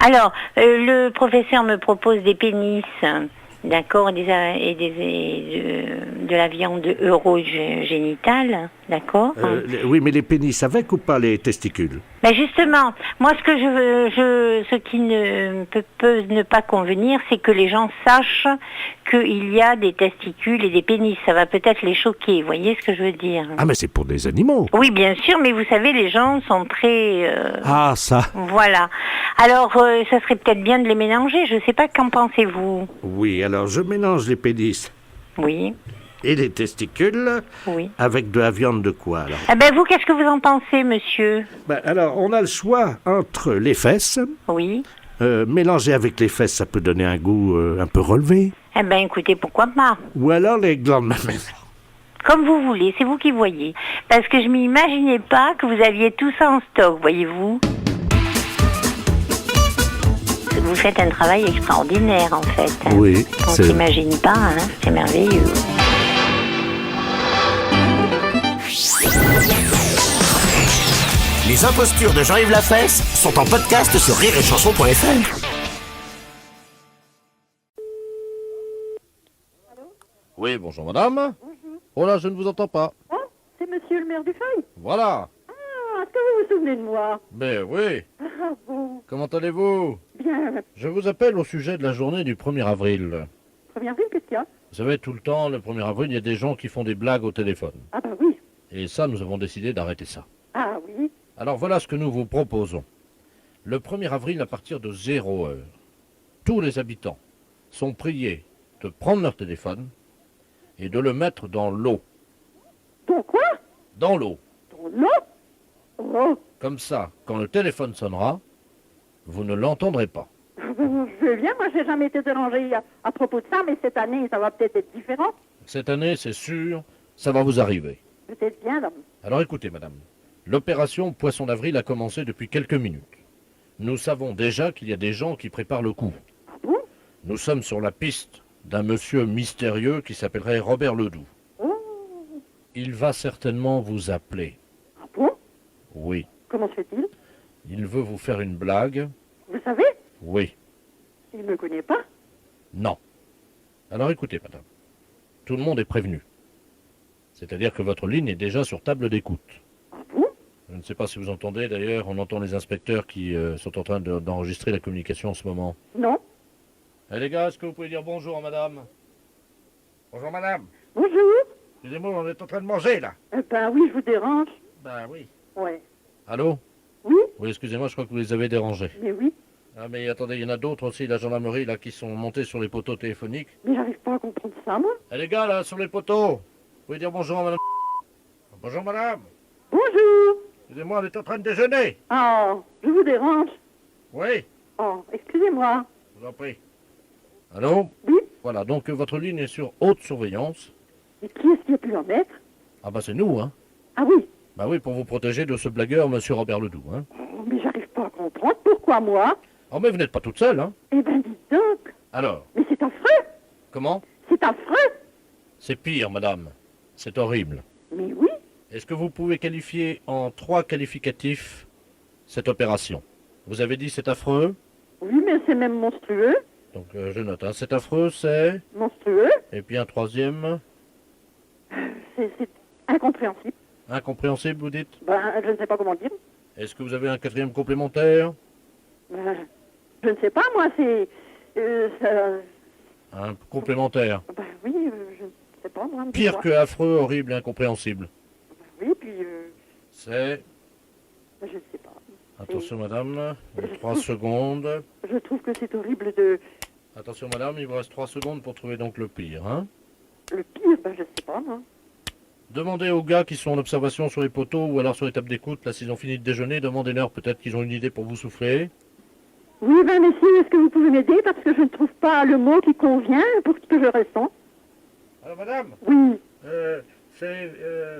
Alors, le professeur me propose des pénis... D'accord, de la viande urogénitale, d'accord. Oui, mais les pénis avec ou pas les testicules? Ben justement, moi ce qui ne peut ne pas convenir, c'est que les gens sachent qu'il y a des testicules et des pénis. Ça va peut-être les choquer, vous voyez ce que je veux dire? Ah, mais c'est pour des animaux. Oui, bien sûr, mais vous savez, les gens sont très... Ah, ça. Voilà. Alors, ça serait peut-être bien de les mélanger, je ne sais pas, qu'en pensez-vous? Oui, alors je mélange les pénis. Oui. Et les testicules. Oui. Avec de la viande de quoi, alors? Eh ben, vous, qu'est-ce que vous en pensez, monsieur? Alors, on a le choix entre les fesses. Oui. Mélanger avec les fesses, ça peut donner un goût un peu relevé. Eh ben, écoutez, pourquoi pas? Ou alors les glandes mammaires. Comme vous voulez, c'est vous qui voyez. Parce que je m'imaginais pas que vous aviez tout ça en stock, voyez-vous. Vous faites un travail extraordinaire, en fait. Oui. On s'imagine pas, c'est merveilleux. Les impostures de Jean-Yves Lafesse sont en podcast sur rireetchanson.fr. Oui, bonjour madame. Oh là, je ne vous entends pas. C'est monsieur le maire du Feuil. Voilà. Ah, est-ce que vous vous souvenez de moi? Mais oui. Ah bon. Comment allez-vous? Bien. Je vous appelle au sujet de la journée du 1er avril. 1er avril, qu'est-ce qu'il y a? Vous savez, tout le temps, le 1er avril, il y a des gens qui font des blagues au téléphone. Ah bah oui. Et ça, nous avons décidé d'arrêter ça. Ah oui. Alors voilà ce que nous vous proposons. Le 1er avril, à partir de 0 heure, tous les habitants sont priés de prendre leur téléphone et de le mettre dans l'eau. Dans quoi? Dans l'eau. Dans l'eau? Oh. Comme ça, quand le téléphone sonnera, vous ne l'entendrez pas. Je veux bien, moi j'ai jamais été dérangée à propos de ça, mais cette année ça va peut-être être différent. Cette année, c'est sûr, ça va vous arriver. Peut-être bien, là. Alors écoutez, madame, l'opération Poisson d'avril a commencé depuis quelques minutes. Nous savons déjà qu'il y a des gens qui préparent le coup. Ah bon? Nous sommes sur la piste d'un monsieur mystérieux qui s'appellerait Robert Ledoux. Oh. Il va certainement vous appeler. Ah bon? Oui. Comment se fait-il? Il veut vous faire une blague. Vous savez? Oui. Il ne me connaît pas? Non. Alors écoutez, madame. Tout le monde est prévenu. C'est-à-dire que votre ligne est déjà sur table d'écoute. Ah bon? Je ne sais pas si vous entendez, d'ailleurs, on entend les inspecteurs qui sont en train d'enregistrer la communication en ce moment. Non. Eh les gars, est-ce que vous pouvez dire bonjour à madame? Bonjour madame. Bonjour. Excusez-moi, on est en train de manger là. Ben oui, je vous dérange. Ben oui. Ouais. Allô? Oui? Oui, excusez-moi, je crois que vous les avez dérangés. Mais oui. Ah mais attendez, il y en a d'autres aussi, la gendarmerie là, qui sont montés sur les poteaux téléphoniques. Mais j'arrive pas à comprendre ça, moi. Eh les gars là, sur les poteaux, vous pouvez dire bonjour à madame? Bonjour madame. Bonjour. Excusez-moi, on est en train de déjeuner. Oh, je vous dérange. Oui, Oh, excusez-moi. je vous en prie. Allô? Oui? Voilà, donc votre ligne est sur haute surveillance. Et qui est-ce qui a pu en mettre? Ah bah c'est nous, hein. Ah oui. Bah oui, pour vous protéger de ce blagueur, monsieur Robert Ledoux, hein. Oh, mais j'arrive pas à comprendre. Pourquoi moi? Oh mais vous n'êtes pas toute seule, hein. Eh ben, dites donc. Alors, Mais c'est affreux. comment? C'est affreux. C'est pire, madame. C'est horrible. Mais oui. Est-ce que vous pouvez qualifier en 3 qualificatifs cette opération? Vous avez dit c'est affreux? Oui, mais c'est même monstrueux. Donc je note, hein. C'est affreux, c'est... Monstrueux. Et puis un troisième... C'est incompréhensible. Incompréhensible, vous dites? Ben, je ne sais pas comment dire. Est-ce que vous avez un 4e complémentaire? Ben, je ne sais pas, moi, c'est... Un complémentaire. Ben oui, je ne sais pas, moi. Pire que affreux, horrible et incompréhensible. Oui, puis... C'est... je ne sais pas. Attention madame, 3 secondes. Je trouve que c'est horrible de... Attention madame, il vous reste 3 secondes pour trouver donc le pire, hein? Le pire, ben je sais pas, moi. Demandez aux gars qui sont en observation sur les poteaux ou alors sur les tables d'écoute, là s'ils ont fini de déjeuner, demandez-leur peut-être qu'ils ont une idée pour vous souffler. Oui, ben messieurs, est-ce que vous pouvez m'aider parce que je ne trouve pas le mot qui convient pour ce que je ressens. Alors madame? Oui. C'est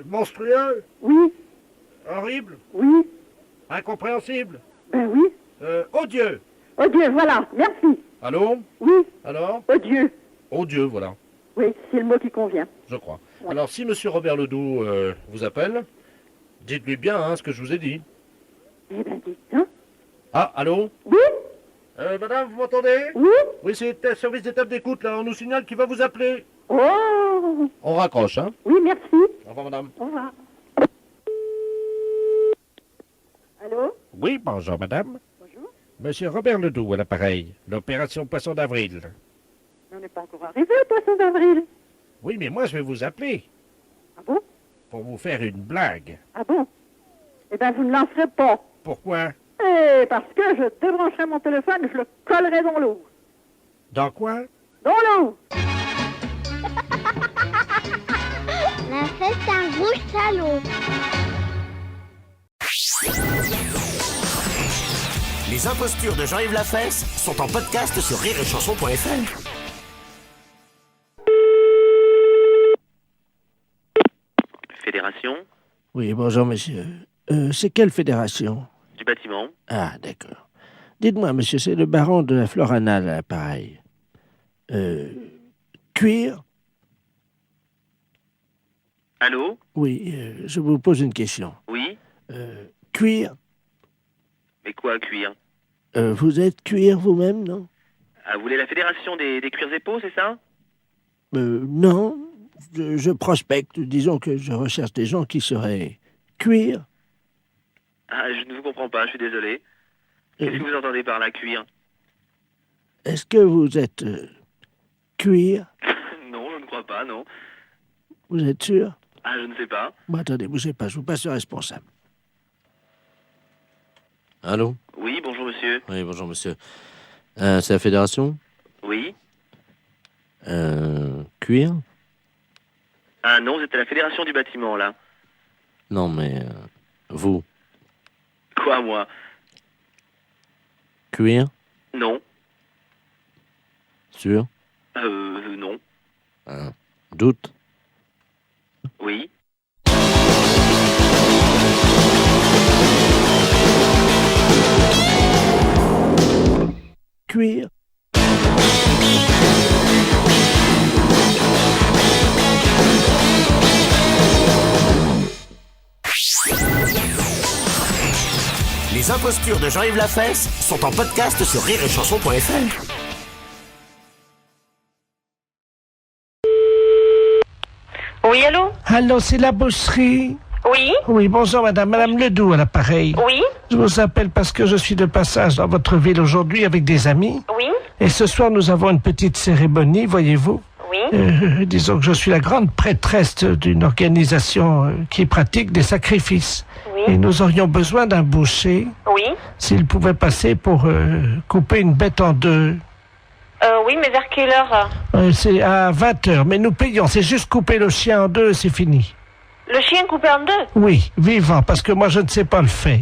monstrueux? Oui. Horrible? Oui. Incompréhensible? Ben oui. Odieux? Odieux, voilà, merci. Allô? Oui. Alors? Odieux. Odieux, voilà, Oui, c'est le mot qui convient. je crois. Ouais. Alors si monsieur Robert Ledoux vous appelle, dites-lui bien hein, ce que je vous ai dit. Eh ben dites, hein. Ah, allô? Oui. Madame, vous m'entendez? Oui. Oui, c'est le service des tables d'écoute, là, on nous signale qu'il va vous appeler. Oh. On raccroche, hein? Oui, merci. Au revoir, madame. Au revoir. Allô? Oui, bonjour, madame. Bonjour. Monsieur Robert Ledoux à l'appareil. L'opération Poisson d'avril. On n'est pas encore arrivé au Poisson d'avril. Oui, mais moi, je vais vous appeler. Ah bon? Pour vous faire une blague. Ah bon? Eh ben, vous ne l'en ferez pas. Pourquoi? Eh, parce que je débrancherai mon téléphone et je le collerai dans l'eau. Dans quoi? Dans l'eau! La fête, c'est un gros salaud. Les impostures de Jean-Yves Lafesse sont en podcast sur rireetchanson.fr. Fédération Oui, bonjour, monsieur. C'est quelle fédération? du bâtiment. Ah, d'accord. Dites-moi, monsieur, c'est le baron de la Floranale à l'appareil. Cuir? Allô? Oui, je vous pose une question. Oui? Cuir. Mais quoi, cuir? Vous êtes cuir vous-même, non? Ah, vous voulez la fédération des cuirs et peaux, c'est ça? Non. Je prospecte. Disons que je recherche des gens qui seraient cuir. Ah, je ne vous comprends pas, je suis désolé. Qu'est-ce que vous entendez par là, cuir? Est-ce que vous êtes cuir? Non, je ne crois pas, non. Vous êtes sûr? Ah, je ne sais pas. Bon, attendez, bougez pas, je vous passe le responsable. Allô? Oui, bonjour monsieur. Oui, bonjour monsieur. C'est la fédération? Oui. Cuir? Ah non, vous êtes à la fédération du bâtiment, là. Non, mais vous? Quoi, moi? Cuir? Non. Sûr? Non. Doute? Oui. Cuir. Les impostures de Jean-Yves Lafesse sont en podcast sur rireetchanson.fr. Oui, allô? Allô, c'est la boucherie? Oui? Oui, bonjour madame. Madame Ledoux à l'appareil. Oui? Je vous appelle parce que je suis de passage dans votre ville aujourd'hui avec des amis. Oui? Et ce soir, nous avons une petite cérémonie, voyez-vous. Oui? Disons que je suis la grande prêtresse d'une organisation qui pratique des sacrifices. Oui? Et nous aurions besoin d'un boucher. Oui? S'il pouvait passer pour couper une bête en deux. Oui, mais vers quelle heure? C'est à 20h, mais nous payons. C'est juste couper le chien en deux, c'est fini. Le chien coupé en deux? Oui, vivant, parce que moi je ne sais pas le faire.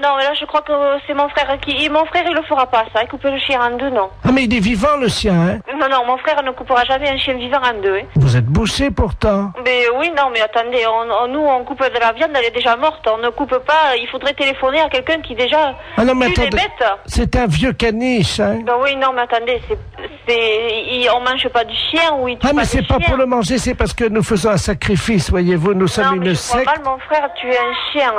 Non, mais là je crois que c'est mon frère qui... Mon frère il le fera pas ça, couper le chien en deux, non. Ah mais il est vivant le chien, hein? Non, mon frère ne coupera jamais un chien vivant en deux. Hein. Vous êtes bouché pourtant. Mais oui, non, mais attendez, nous on coupe de la viande, elle est déjà morte, on ne coupe pas, il faudrait téléphoner à quelqu'un qui déjà ah non, mais tue les attendez, bêtes. c'est un vieux caniche, hein? Ben oui, non, mais attendez, on mange pas du chien ou il tue ah mais pas c'est du pas chien. pour le manger, c'est parce que nous faisons un sacrifice, voyez-vous, nous sommes Non, mais une je crois secte. mal, mon frère tuer un chien.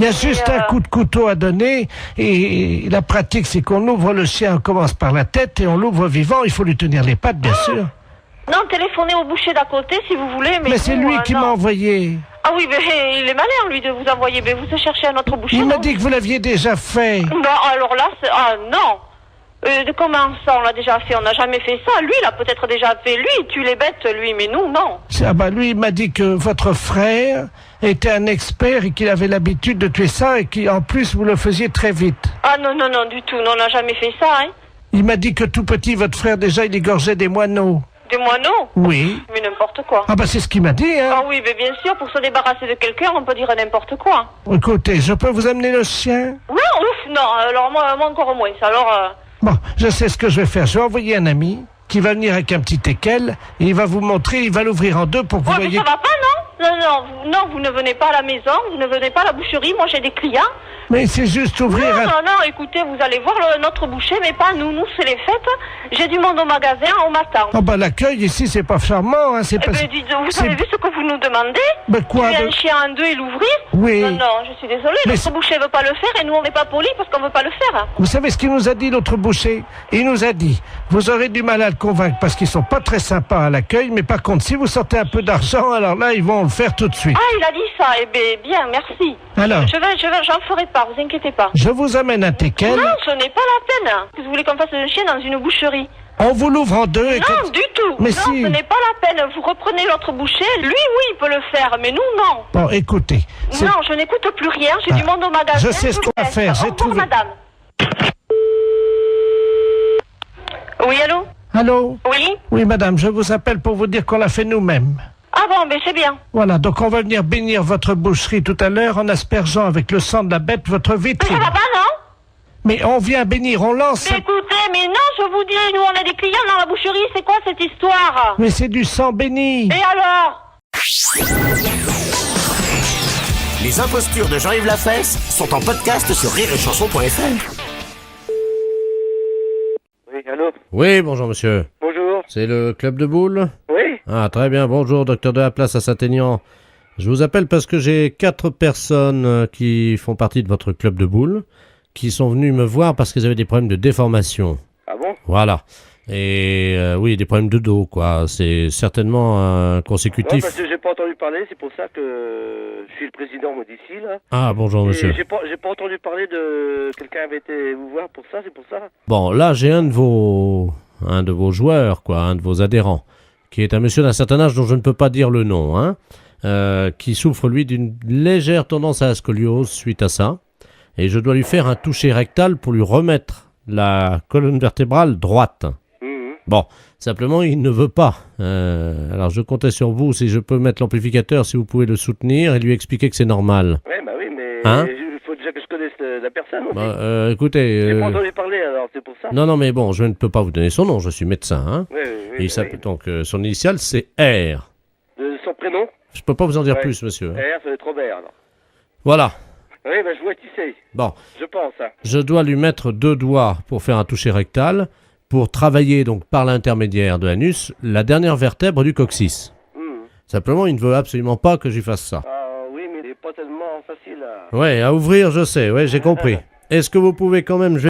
Il y a juste un coup de couteau à donner et la pratique c'est qu'on ouvre le chien, on commence par la tête et on l'ouvre vivant, il faut lui tenir les pattes bien sûr. Non, téléphonez au boucher d'à côté si vous voulez. Mais c'est nous, lui qui non. m'a envoyé. Ah oui, mais il est malin lui de vous envoyer, mais vous cherchez un autre boucher. Il m'a non dit que vous l'aviez déjà fait. Non, alors là, ah non. Comment ça, on l'a déjà fait? On n'a jamais fait ça. Lui, il a peut-être déjà fait. Lui, il tue les bêtes, lui, mais nous, non. Ah bah lui, il m'a dit que votre frère était un expert et qu'il avait l'habitude de tuer ça et qu'en plus, vous le faisiez très vite. Ah non, du tout. Non, on n'a jamais fait ça, hein. Il m'a dit que tout petit, votre frère, déjà, il égorgeait des moineaux. Des moineaux? Oui. Mais n'importe quoi. Ah bah c'est ce qu'il m'a dit, hein. Ah oui, mais bien sûr, pour se débarrasser de quelqu'un, on peut dire n'importe quoi. Écoutez, je peux vous amener le chien? Non, ouf, non, alors moi encore moins. Alors... Bon, je sais ce que je vais faire. Je vais envoyer un ami qui va venir avec un petit équel et il va vous montrer, il va l'ouvrir en deux pour que vous mais voyez... ça va pas, non? Non, vous ne venez pas à la maison, vous ne venez pas à la boucherie, moi j'ai des clients. Mais c'est juste ouvrir Non, écoutez, vous allez voir notre boucher, mais pas nous. Nous, c'est les fêtes. J'ai du monde au magasin, on m'attend. Oh bah l'accueil ici, c'est pas charmant, hein, c'est pas... dites, vous avez vu ce que vous nous demandez? Ben quoi tuer un chien en deux et l'ouvrir? Oui. Non, je suis désolée, notre boucher veut pas le faire et nous, on n'est pas polis parce qu'on veut pas le faire. Vous savez ce qu'il nous a dit, l'autre boucher? Il nous a dit, vous aurez du mal à le convaincre parce qu'ils sont pas très sympas à l'accueil, mais par contre, si vous sortez un peu d'argent, alors là, ils vont le faire tout de suite. Ah, il a dit ça, eh bien, merci. Alors j'en ferai pas, vous inquiétez pas. Je vous amène un teckel. Non, ce n'est pas la peine. Vous voulez qu'on fasse un chien dans une boucherie? On vous l'ouvre en deux et... Non, du tout. Mais non, si. Ce n'est pas la peine. Vous reprenez l'autre boucher. Lui, oui, il peut le faire, mais nous, non. Bon, écoutez... Non, je n'écoute plus rien. J'ai du monde au magasin. Je sais ce qu'on va faire. Au revoir, madame. Oui, allô? Allô? Oui? Oui, madame, je vous appelle pour vous dire qu'on l'a fait nous-mêmes. Ah bon, mais c'est bien. Voilà, donc on va venir bénir votre boucherie tout à l'heure en aspergeant avec le sang de la bête votre vitrine. Mais ça va pas, non? Mais on vient bénir, on lance... Mais écoutez, mais non, je vous dis, nous on a des clients dans la boucherie, c'est quoi cette histoire? Mais c'est du sang béni. Et alors? Les impostures de Jean-Yves Lafesse sont en podcast sur rireetchanson.fr. Oui, allô? Oui, bonjour monsieur. Bonjour. C'est le club de boules? Oui. Ah, très bien, bonjour, docteur de la place à Saint-Aignan. Je vous appelle parce que j'ai 4 personnes qui font partie de votre club de boules qui sont venues me voir parce qu'elles avaient des problèmes de déformation. Ah bon? Voilà. Et oui, des problèmes de dos, quoi. C'est certainement un consécutif. Non, parce que j'ai pas entendu parler, c'est pour ça que je suis le président moi d'ici, là. Ah, bonjour, monsieur. Et j'ai pas entendu parler de... Quelqu'un avait été vous voir pour ça, c'est pour ça? Bon, là, j'ai un de vos joueurs, quoi, un de vos adhérents, qui est un monsieur d'un certain âge dont je ne peux pas dire le nom, hein, qui souffre, lui, d'une légère tendance à la scoliose suite à ça. Et je dois lui faire un toucher rectal pour lui remettre la colonne vertébrale droite. Bon, simplement, il ne veut pas. Alors, je comptais sur vous, si je peux mettre l'amplificateur, si vous pouvez le soutenir et lui expliquer que c'est normal. Ouais, bah oui, mais Hein? il faut déjà que je connaisse la personne. Aussi. Bah, écoutez... J'ai pas entendu parler, alors c'est pour ça. Non, mais bon, je ne peux pas vous donner son nom, je suis médecin. Hein. Oui, Et il s'appelle donc, son initiale, c'est R. Son prénom? Je peux pas vous en dire plus, monsieur. R, ça va être Robert, alors. Voilà. Oui, bah je vois qui c'est. Bon. Je pense, hein. Je dois lui mettre 2 doigts pour faire un toucher rectal, pour travailler donc par l'intermédiaire de l'anus la dernière vertèbre du coccyx. Simplement, il ne veut absolument pas que j'y fasse ça. Ah oui, mais il n'est pas tellement facile à... Ouais, à ouvrir, je sais, ouais, j'ai compris. Est-ce que vous pouvez quand même...